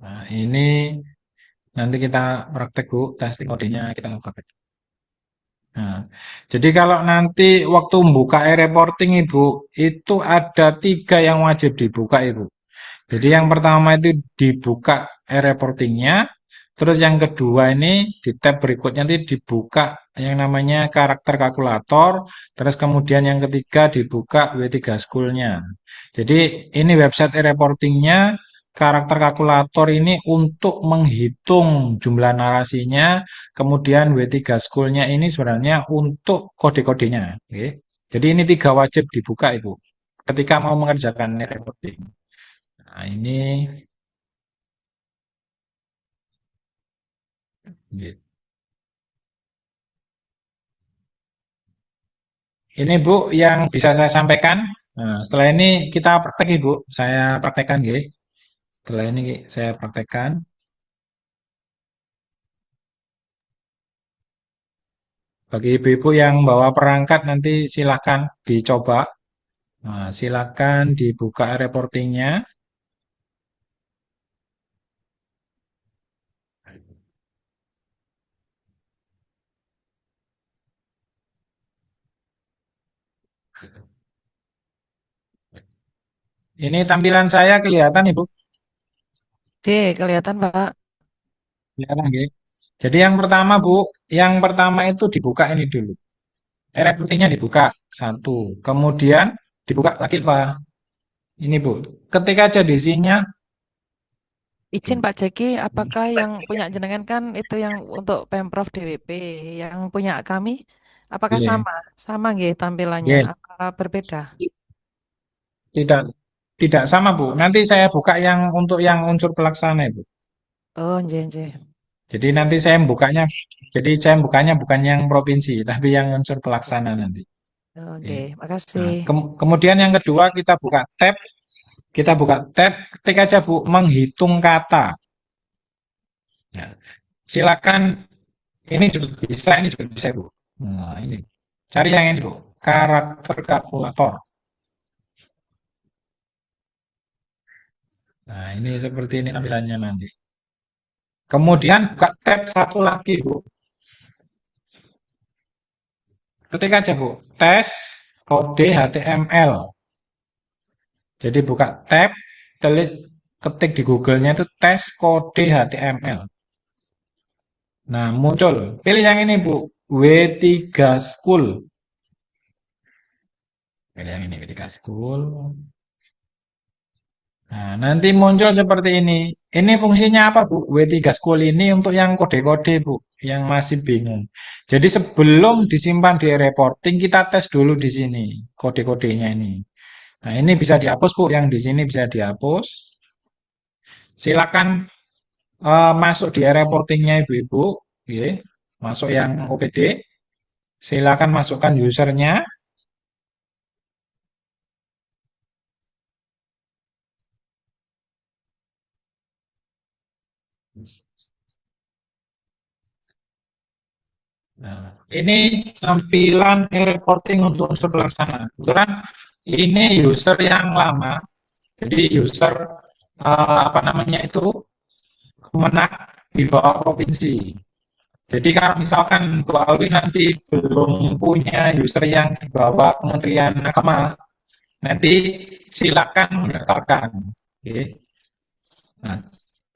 Nah, ini nanti kita praktek, Bu, testing kodenya kita praktek. Nah, jadi kalau nanti waktu membuka e-reporting, Ibu, itu ada 3 yang wajib dibuka, Ibu. Jadi yang pertama itu dibuka e-reportingnya, terus yang kedua ini di tab berikutnya nanti dibuka yang namanya karakter kalkulator, terus kemudian yang ketiga dibuka W3 School-nya. Jadi ini website e-reportingnya, karakter kalkulator ini untuk menghitung jumlah narasinya, kemudian W3 School-nya ini sebenarnya untuk kode-kodenya. Oke. Jadi ini 3 wajib dibuka, Ibu, ketika mau mengerjakan e-reporting. Nah, gitu. Ini Bu yang bisa saya sampaikan. Nah, setelah ini kita praktek Ibu. Saya praktekkan nggih. Setelah ini saya praktekkan. Bagi ibu-ibu yang bawa perangkat nanti silakan dicoba. Nah, silakan dibuka reportingnya. Ini tampilan saya kelihatan Ibu. Kelihatan, Pak. Kelihatan nggih. Jadi yang pertama Bu, yang pertama itu dibuka ini dulu. Reportingnya dibuka satu. Kemudian dibuka lagi Pak. Ini Bu. Ketika ada di sininya Izin Pak Jeki, apakah yang punya jenengan kan itu yang untuk Pemprov DWP, yang punya kami, apakah Iya, sama? Sama nggih tampilannya? iya. Apa berbeda? Tidak tidak sama, Bu. Nanti saya buka yang untuk yang unsur pelaksana, Bu. Oh, nggih, nggih. Jadi nanti saya bukanya jadi saya bukanya bukan yang provinsi, tapi yang unsur pelaksana nanti. Oh, Oke. nggih, makasih. Nah, kemudian yang kedua kita buka tab, ketik aja Bu, menghitung kata. Ya, silakan ini juga bisa Bu. Nah, ini. Cari yang ini Bu, karakter kalkulator. Nah, ini seperti ini tampilannya nanti. Kemudian buka tab satu lagi, Bu. Ketik aja, Bu. Tes, kode HTML. Jadi buka tab, ketik di Google-nya itu tes kode HTML. Nah, muncul. Pilih yang ini, Bu. W3 School. Pilih yang ini, W3 School. Nah, nanti muncul seperti ini. Ini fungsinya apa, Bu? W3 School ini untuk yang kode-kode, Bu. Yang masih bingung. Jadi sebelum disimpan di reporting, kita tes dulu di sini. Kode-kodenya ini. Nah, ini bisa dihapus, Bu. Yang di sini bisa dihapus. Silakan masuk di reportingnya Ibu-Ibu. Oke. Masuk yang OPD. Silakan masukkan usernya. Nah, ini tampilan e-reporting untuk unsur pelaksana. Kebetulan ini user yang lama. Jadi user apa namanya itu Kemenak di bawah provinsi. Jadi kalau misalkan Bu Alwi nanti belum punya user yang di bawah Kementerian Agama, nanti silakan mendaftarkan. Oke. Nah,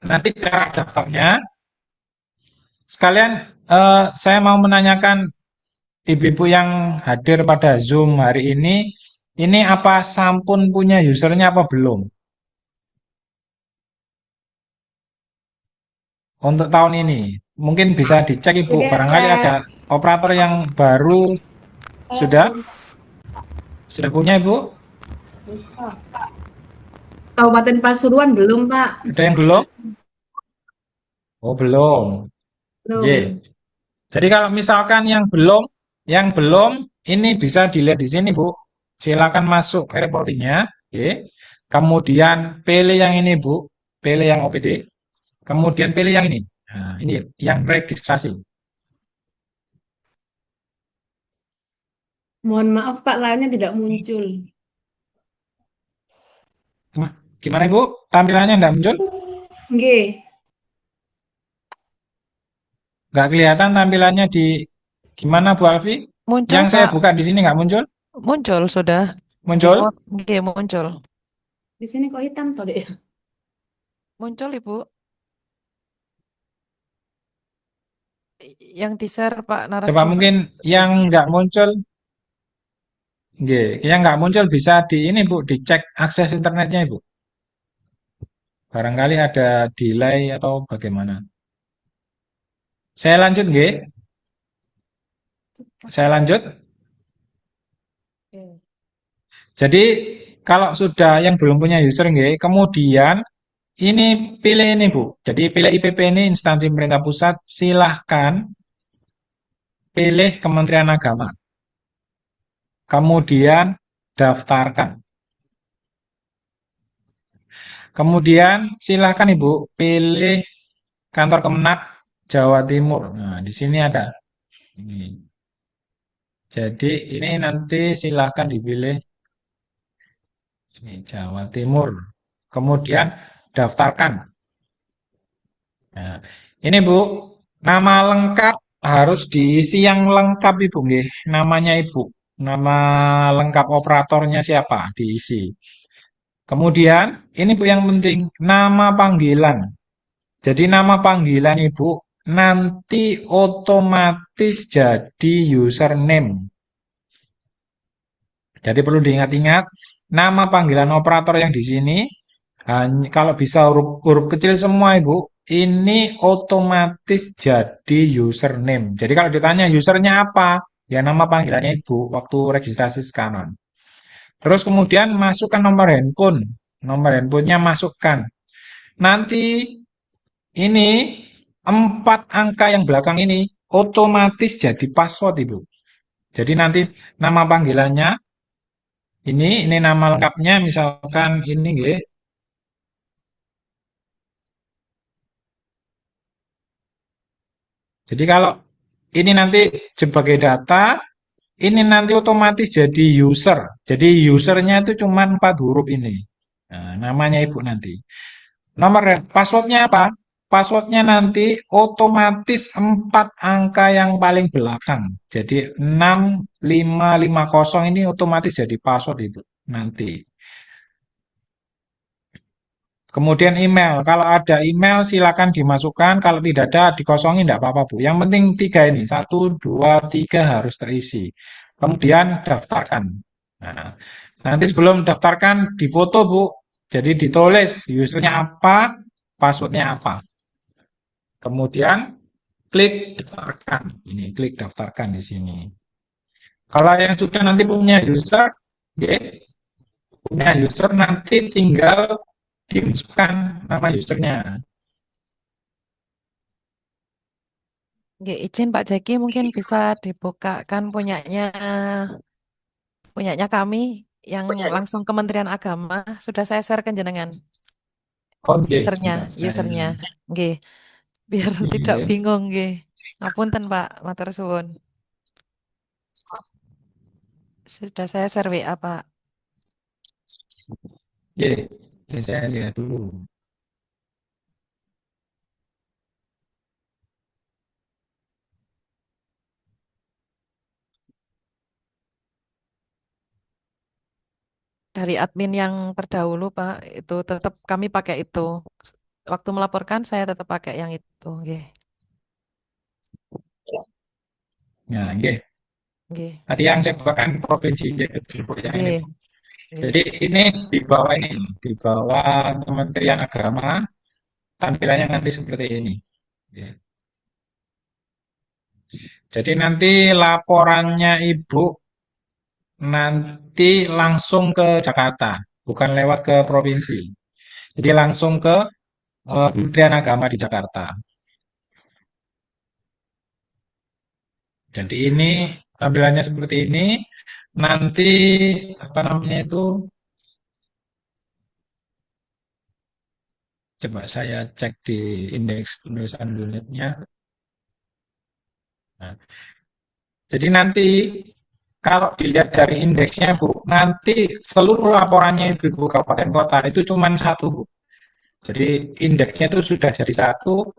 nanti cara daftarnya sekalian saya mau menanyakan ibu-ibu yang hadir pada Zoom hari ini apa sampun punya usernya apa belum? Untuk tahun ini, mungkin bisa dicek Ibu, barangkali ada operator yang baru sudah punya Ibu? Kabupaten Pasuruan belum, Pak. Ada yang belum? Oh, belum. Belum. Oke. Jadi kalau misalkan yang belum ini bisa dilihat di sini, Bu. Silakan masuk ke reportingnya, oke. Kemudian pilih yang ini, Bu. Pilih yang OPD. Kemudian pilih yang ini. Nah, ini yang registrasi. Mohon maaf, Pak, lainnya tidak muncul. Gimana, Ibu? Tampilannya enggak muncul? Nggih. Nggak kelihatan tampilannya di gimana, Bu Alfi? Muncul, Yang saya Pak. buka di sini nggak muncul? Muncul sudah. Muncul? Oke, muncul. Di sini kok hitam toh, Dek? Muncul, Ibu. Yang di-share Pak Coba narasumber. mungkin yang nggak muncul, nggih, yang nggak muncul bisa di ini Bu, dicek akses internetnya Ibu. Barangkali ada delay atau bagaimana. Saya lanjut nggih. Saya lanjut. Oke. Jadi kalau sudah yang belum punya user nggih, kemudian ini pilih ini Bu. Jadi pilih IPP ini instansi pemerintah pusat, silahkan pilih Kementerian Agama. Kemudian daftarkan. Kemudian silahkan Ibu pilih kantor Kemenak Jawa Timur. Nah, di sini ada. Ini. Jadi ini nanti silahkan dipilih ini Jawa Timur. Kemudian daftarkan. Nah, ini Bu, nama lengkap harus diisi yang lengkap Ibu nggih. Namanya Ibu, nama lengkap operatornya siapa diisi. Kemudian ini Bu yang penting, nama panggilan. Jadi nama panggilan Ibu nanti otomatis jadi username. Jadi perlu diingat-ingat, nama panggilan operator yang di sini kalau bisa huruf kecil semua Ibu, ini otomatis jadi username. Jadi kalau ditanya usernya apa, ya nama panggilannya Ibu waktu registrasi sekarang. Terus kemudian masukkan nomor handphone. Nomor handphonenya masukkan. Nanti ini 4 angka yang belakang ini otomatis jadi password Ibu. Jadi nanti nama panggilannya ini nama lengkapnya misalkan ini nggih. Jadi kalau ini nanti sebagai data, ini nanti otomatis jadi user. Jadi usernya itu cuma 4 huruf ini. Nah, namanya Ibu nanti. Nomor passwordnya apa? passwordnya nanti otomatis 4 angka yang paling belakang. Jadi 6550 ini otomatis jadi password itu nanti. Kemudian email, kalau ada email silakan dimasukkan, kalau tidak ada dikosongin tidak apa-apa Bu. Yang penting 3 ini, 1, 2, 3 harus terisi. Kemudian daftarkan. Nah, nanti sebelum daftarkan difoto Bu, jadi ditulis usernya apa, passwordnya apa. Kemudian klik daftarkan. Ini klik daftarkan di sini. Kalau yang sudah nanti punya user, ya, punya user nanti tinggal dimasukkan nama usernya. Oke, izin Pak Jaki mungkin bisa dibukakan punyanya kami yang langsung Kementerian Agama. Sudah saya share ke jenengan Oke, usernya, sebentar saya usernya. Oke, biar isi tidak ya. bingung nggih. Ngapunten Pak, matur suwun. Sudah saya share WA Pak. Ya, saya lihat dulu. Dari admin yang terdahulu Pak, itu tetap kami pakai itu. Waktu melaporkan saya tetap pakai yang itu. Nggih. Ya, nggih. Nggih. Tadi yang saya bukakan provinsi yang ini. Nggih. Jadi ini di bawah Kementerian Agama, tampilannya nanti seperti ini. Ya. Jadi nanti laporannya Ibu nanti langsung ke Jakarta, bukan lewat ke provinsi. Jadi langsung ke Kementerian Agama di Jakarta. Jadi ini tampilannya seperti ini. Nanti apa namanya itu? Coba saya cek di indeks penulisan unitnya. Nah, jadi nanti kalau dilihat dari indeksnya Bu, nanti seluruh laporannya Ibu Kabupaten Kota itu cuma satu Bu. Jadi indeksnya itu sudah jadi satu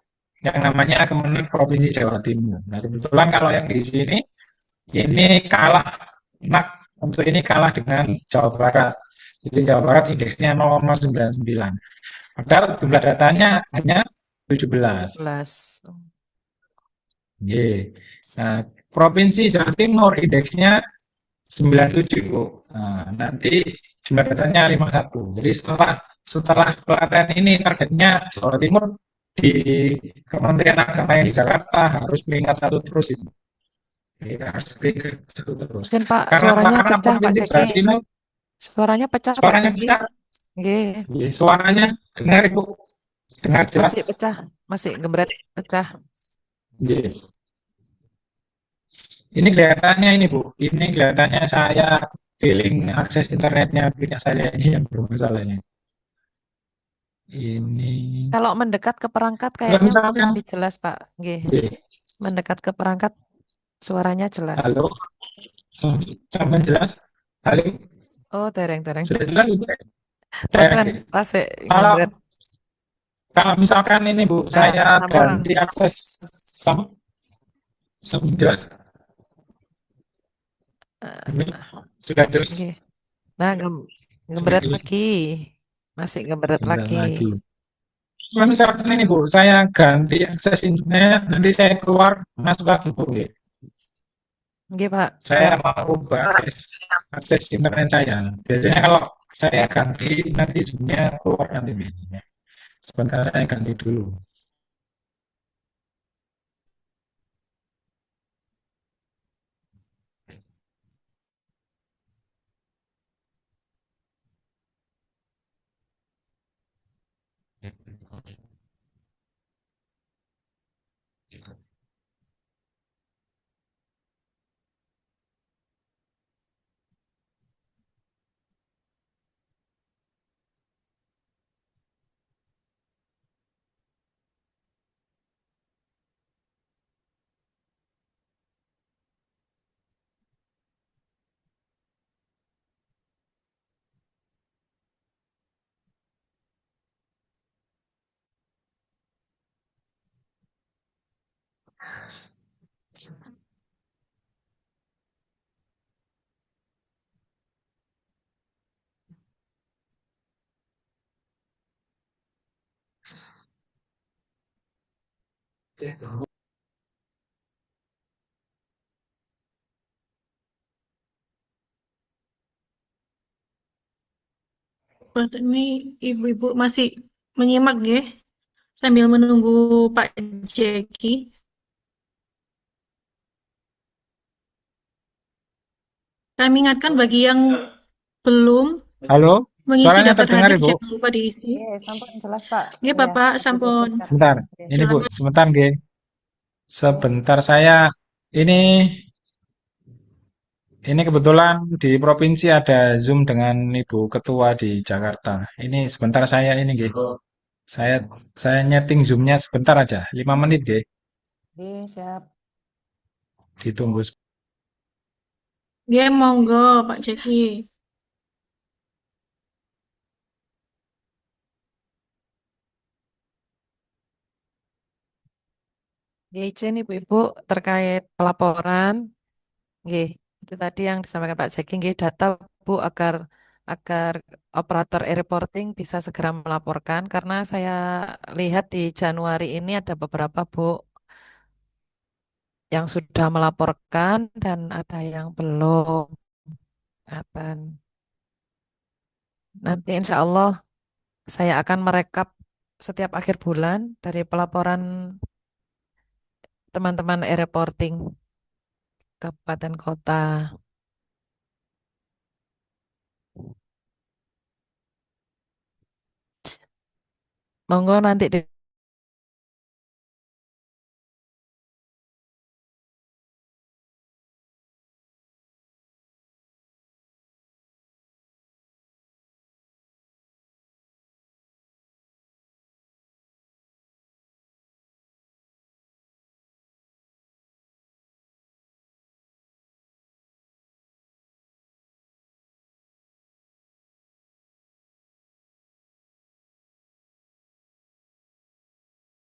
yang namanya Kemenag Provinsi Jawa Timur. Nah kebetulan kalau yang di sini ini kalah, nah untuk ini kalah dengan Jawa Barat. Jadi Jawa Barat indeksnya 0,99. Padahal jumlah datanya hanya 17. 11. Ye. Nah, Provinsi Jawa Timur indeksnya 97. Nah, nanti jumlah datanya 51. Jadi setelah pelatihan ini targetnya Jawa Timur di Kementerian Agama yang di Jakarta harus peringkat 1 terus itu. Jadi harus peringkat 1 terus. Izin Pak, Karena suaranya pecah Pak Provinsi Jawa Jaki. Timur Suaranya pecah Pak suaranya Jaki. besar. Nggih. Ye, suaranya dengar Ibu. Dengar jelas. Masih pecah, masih gembret pecah. Ye. Ini kelihatannya ini Bu, ini kelihatannya saya feeling akses internetnya punya saya ini yang bermasalah ini. Ini Kalau mendekat ke perangkat kalau kayaknya misalkan lebih jelas Pak. Nggih. Ye. Mendekat ke perangkat suaranya jelas. Halo, sampai jelas? Halo, Oh, tereng-tereng. sudah jelas Ibu? Punten Oke. tasik Kalau gembret. kalau misalkan ini Bu, saya Sampun. ganti akses sampai jelas. Ini sudah jelas. Nggih. Nah, gembret lagi. Masih gembret Jelas lagi. lagi. Kalau misalkan ini Bu, saya ganti akses internet, nanti saya keluar masuk lagi Bu. Nggih, Pak. Saya Siap. mau ubah akses internet saya. Biasanya kalau saya ganti nanti zoomnya keluar nanti biasanya. Sebentar saya ganti dulu. Ini ibu-ibu masih menyimak ya, sambil menunggu Pak Jeki. Kami ingatkan bagi yang belum Halo, mengisi suaranya daftar terdengar, hadir, Ibu? jangan lupa diisi. Oke, sampun jelas, Pak. Oke, Iya, Bapak, Ibu sampun. teruskan. Sebentar, Oke. ini Bu, Silakan. sebentar, Ge. Sebentar saya, ini kebetulan di provinsi ada Zoom dengan Ibu Ketua di Jakarta. Ini sebentar saya ini, Ge. Saya saya nyeting Zoom-nya sebentar aja, 5 menit, Ge. Oke, siap. Ditunggu. Ya, monggo Pak Jeki. Ya, izin Ibu-Ibu terkait pelaporan. Nggih, itu tadi yang disampaikan Pak Jeki, nggih, data Bu agar operator e-reporting bisa segera melaporkan karena saya lihat di Januari ini ada beberapa Bu yang sudah melaporkan dan ada yang belum. Kelihatan. Nanti insya Allah saya akan merekap setiap akhir bulan dari pelaporan teman-teman e-reporting kabupaten kota. Monggo nanti